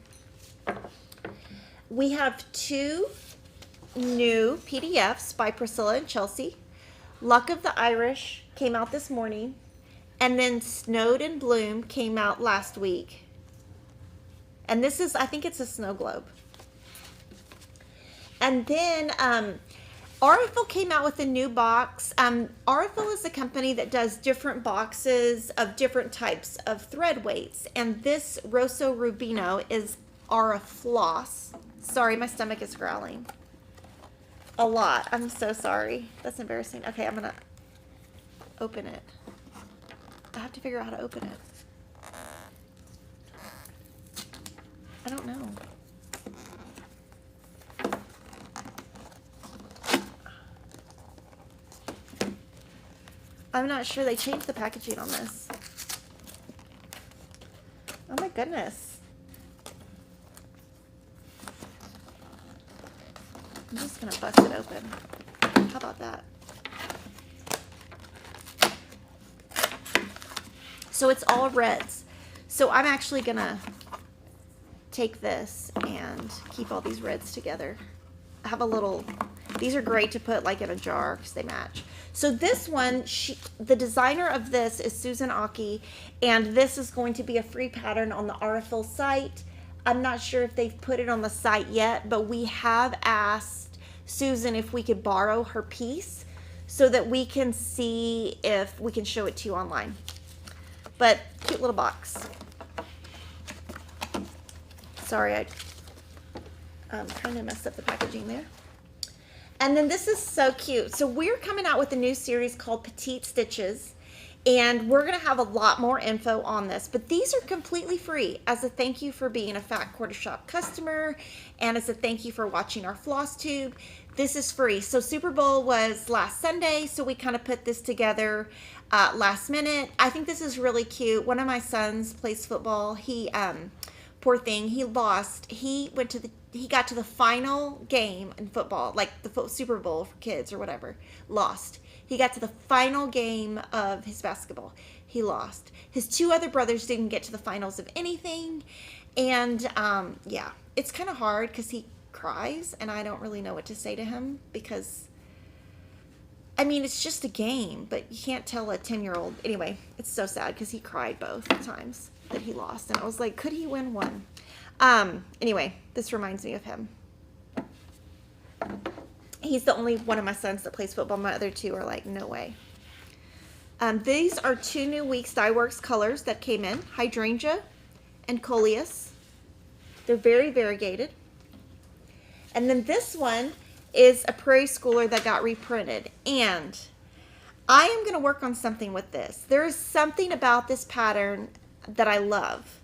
We have 2 new PDFs by Priscilla and Chelsea. Luck of the Irish came out this morning. And then Snowed in Bloom came out last week. And this is, I think it's a snow globe. And then Aurifil came out with a new box. Aurifil is a company that does different boxes of different types of thread weights. And this Rosso Rubino is Aurifloss. Sorry, my stomach is growling a lot. I'm so sorry. That's embarrassing. Okay, I'm going to open it. I have to figure out how to open it. I don't know. I'm not sure they changed the packaging on this. Oh my goodness. I'm just gonna bust it open. How about that? So it's all reds. So I'm actually gonna take this and keep all these reds together. I have a little, these are great to put like in a jar because they match. So this one, the designer of this is Susan Aki, and this is going to be a free pattern on the Aurifil site. I'm not sure if they've put it on the site yet, but we have asked Susan if we could borrow her piece so that we can see if we can show it to you online. But cute little box. Sorry, I kind of messed up the packaging there. And then this is so cute. So we're coming out with a new series called Petite Stitches, and we're going to have a lot more info on this. But these are completely free as a thank you for being a Fat Quarter Shop customer and as a thank you for watching our FlossTube. This is free. So Super Bowl was last Sunday, so we kind of put this together last minute. I think this is really cute. One of my sons plays football. He poor thing, he lost. He got to the final game in football, like the Super Bowl for kids or whatever. Lost. He got to the final game of his basketball. He lost. His 2 other brothers didn't get to the finals of anything. And yeah, it's kind of hard because he cries and I don't really know what to say to him because, I mean, it's just a game, but you can't tell a 10-year-old. Anyway, it's so sad because he cried both times that he lost. And I was like, could he win one? Anyway, this reminds me of him. He's the only one of my sons that plays football. My other 2 are like, no way. These are 2 new Weeks Dye Works colors that came in, Hydrangea and Coleus. They're very variegated. And then this one is a Prairie Schooler that got reprinted. And I am going to work on something with this. There is something about this pattern that I love.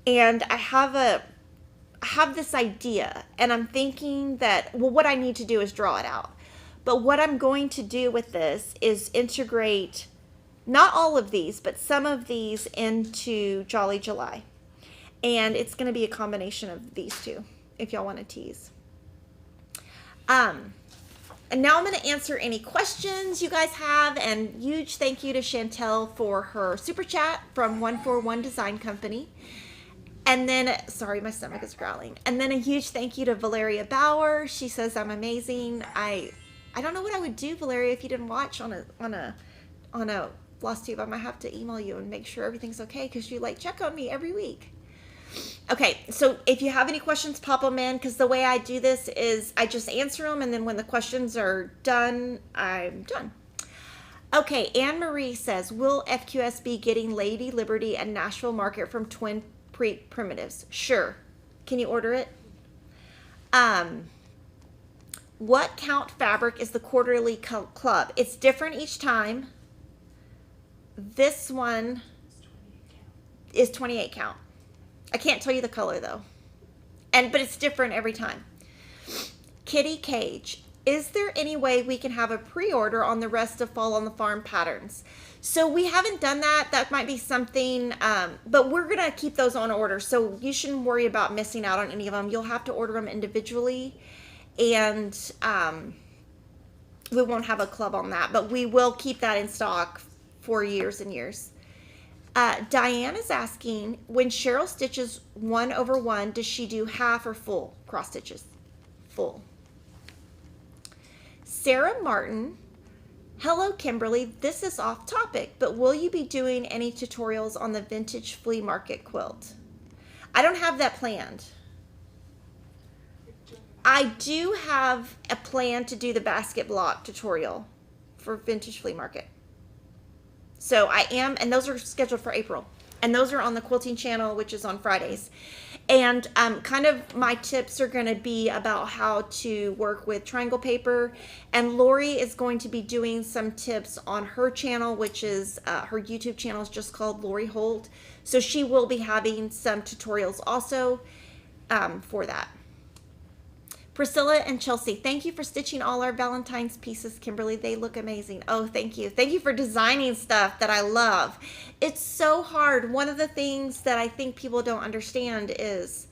And I have this idea, and I'm thinking that, well, what I need to do is draw it out. But what I'm going to do with this is integrate not all of these, but some of these into Jolly July. And it's going to be a combination of these two, if y'all want to tease. And now I'm going to answer any questions you guys have. And huge thank you to Chantel for her super chat from 141 Design Company. And then, sorry, my stomach is growling. And then a huge thank you to Valeria Bauer. She says I'm amazing. I don't know what I would do, Valeria, if you didn't watch on a FlossTube. I might have to email you and make sure everything's okay, because you like check on me every week. Okay, so if you have any questions, pop them in, because the way I do this is I just answer them, and then when the questions are done, I'm done. Okay, Anne Marie says, will FQS be getting Lady Liberty and Nashville Market from Twin Primitives? Sure. Can you order it? What count fabric is the quarterly club? It's different each time. This one is 28 count. I can't tell you the color though. But it's different every time. Kitty Cage, is there any way we can have a pre-order on the rest of Fall on the Farm patterns? So we haven't done that. That might be something, but we're going to keep those on order. So you shouldn't worry about missing out on any of them. You'll have to order them individually, and we won't have a club on that, but we will keep that in stock for years and years. Diane is asking, when Cheryl stitches 1/1, does she do half or full cross stitches? Full. Sarah Martin, hello Kimberly, this is off topic, but will you be doing any tutorials on the vintage flea market quilt? I don't have that planned. I do have a plan to do the basket block tutorial for vintage flea market. So I am, and those are scheduled for April. And those are on the quilting channel, which is on Fridays. And kind of my tips are going to be about how to work with triangle paper. And Lori is going to be doing some tips on her channel, which is her YouTube channel is just called Lori Holt. So she will be having some tutorials also for that. Priscilla and Chelsea, thank you for stitching all our Valentine's pieces, Kimberly. They look amazing. Oh, thank you. Thank you for designing stuff that I love. It's so hard. One of the things that I think people don't understand is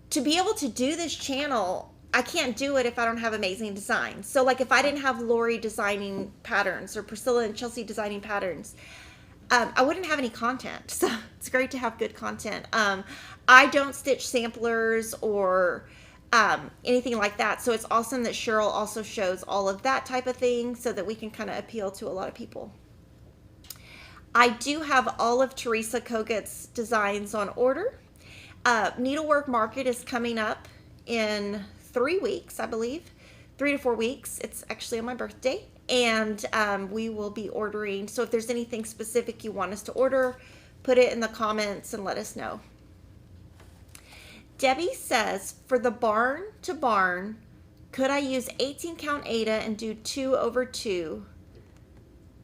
to be able to do this channel, I can't do it if I don't have amazing designs. So like if I didn't have Lori designing patterns or Priscilla and Chelsea designing patterns, I wouldn't have any content. So it's great to have good content. I don't stitch samplers or anything like that. So it's awesome that Cheryl also shows all of that type of thing so that we can kind of appeal to a lot of people. I do have all of Teresa Kogut's designs on order. Needlework Market is coming up in 3 weeks, I believe. 3 to 4 weeks. It's actually on my birthday. And we will be ordering. So if there's anything specific you want us to order, put it in the comments and let us know. Debbie says, for the barn to barn, could I use 18 count Aida and do 2/2?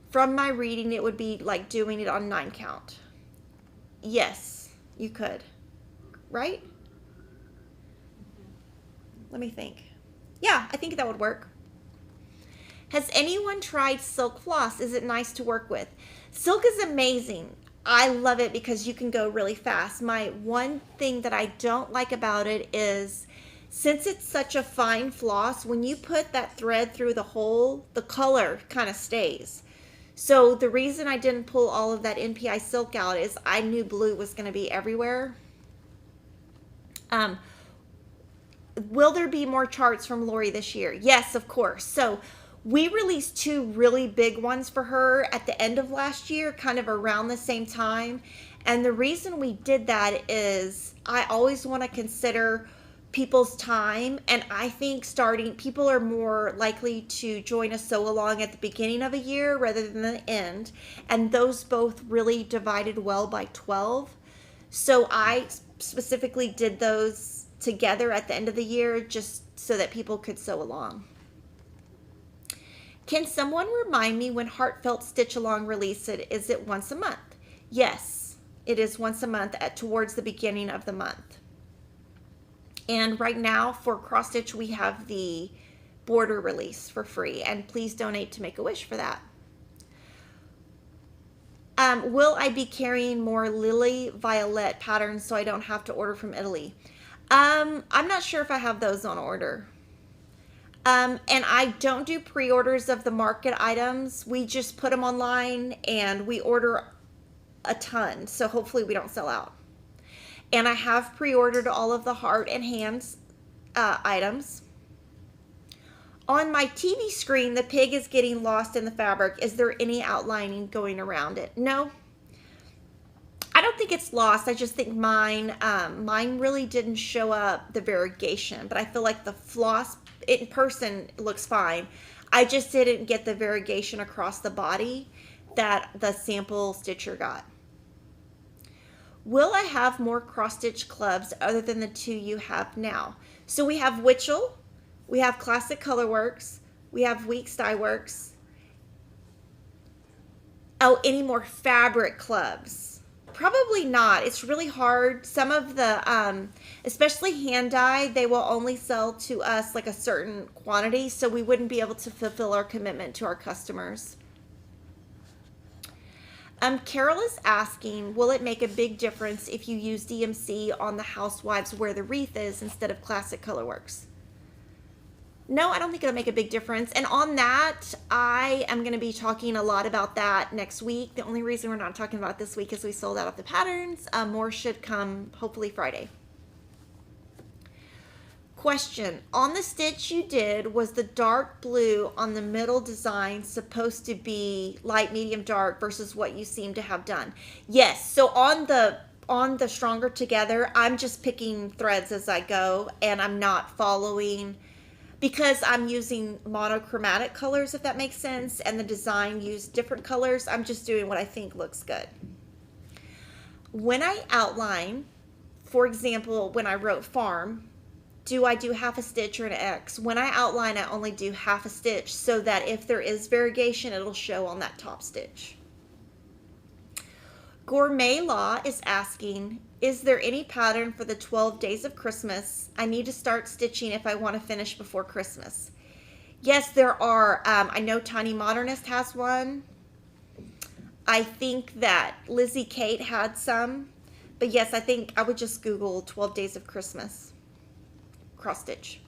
From my reading, it would be like doing it on 9 count. Yes, you could. Right? Let me think. Yeah, I think that would work. Has anyone tried silk floss? Is it nice to work with? Silk is amazing. I love it because you can go really fast. My one thing that I don't like about it is since it's such a fine floss, when you put that thread through the hole, the color kind of stays. So the reason I didn't pull all of that NPI silk out is I knew blue was going to be everywhere. Will there be more charts from Lori this year? Yes, of course. So we released 2 really big ones for her at the end of last year, kind of around the same time. And the reason we did that is I always want to consider people's time. And I think people are more likely to join a sew along at the beginning of a year rather than the end. And those both really divided well by 12. So I specifically did those together at the end of the year just so that people could sew along. Can someone remind me when Heartfelt Stitch Along release it? Is it once a month? Yes, it is once a month towards the beginning of the month. And right now for cross stitch, we have the border release for free, and please donate to Make-A-Wish for that. Will I be carrying more Lily Violet patterns so I don't have to order from Italy? I'm not sure if I have those on order. And I don't do pre-orders of the market items. We just put them online and we order a ton. So hopefully we don't sell out. And I have pre-ordered all of the heart and hands items. On my TV screen, the pig is getting lost in the fabric. Is there any outlining going around it? No. I don't think it's lost. I just think mine really didn't show up the variegation, but I feel like the floss in person looks fine. I just didn't get the variegation across the body that the sample stitcher got. Will I have more cross stitch clubs other than the 2 you have now? So we have Witchell, we have Classic Colorworks, we have Weeks Dye Works. Oh, any more fabric clubs? Probably not. It's really hard. Some of the, especially hand dye, they will only sell to us like a certain quantity, so we wouldn't be able to fulfill our commitment to our customers. Carol is asking, will it make a big difference if you use DMC on the housewives where the wreath is instead of Classic Colorworks? No, I don't think it'll make a big difference. And on that, I am going to be talking a lot about that next week. The only reason we're not talking about it this week is we sold out of the patterns. More should come hopefully Friday. Question, on the stitch you did, was the dark blue on the middle design supposed to be light, medium, dark versus what you seem to have done? Yes, so on the Stronger Together, I'm just picking threads as I go, and I'm not following, because I'm using monochromatic colors, if that makes sense, and the design used different colors. I'm just doing what I think looks good. When I outline, for example, when I wrote farm, do I do half a stitch or an X? When I outline, I only do half a stitch so that if there is variegation, it'll show on that top stitch. Gourmet Law is asking, is there any pattern for the 12 days of Christmas? I need to start stitching if I want to finish before Christmas. Yes, there are. I know Tiny Modernist has one. I think that Lizzie Kate had some. But yes, I think I would just Google 12 days of Christmas cross stitch.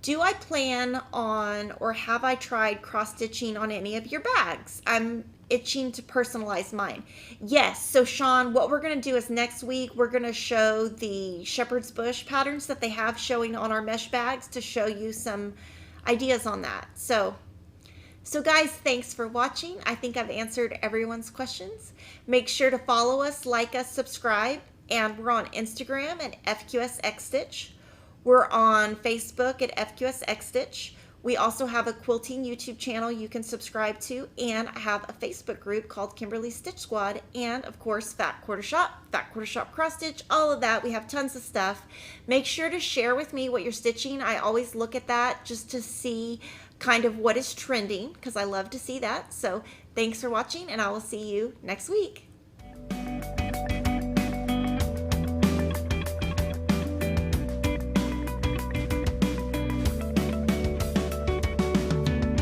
Do I plan on, or have I tried cross stitching on any of your bags? I'm itching to personalize mine. Yes, so Sean, what we're going to do is next week we're going to show the shepherd's bush patterns that they have showing on our mesh bags to show you some ideas on that. So guys, thanks for watching. I think I've answered everyone's questions. Make sure to follow us, like us, subscribe, and we're on Instagram at FQSXStitch. We're on Facebook at FQSXStitch. We also have a quilting YouTube channel you can subscribe to, and I have a Facebook group called Kimberly Stitch Squad, and of course Fat Quarter Shop Cross Stitch, all of that. We have tons of stuff. Make sure to share with me what you're stitching. I always look at that just to see kind of what is trending, because I love to see that. So thanks for watching, and I will see you next week.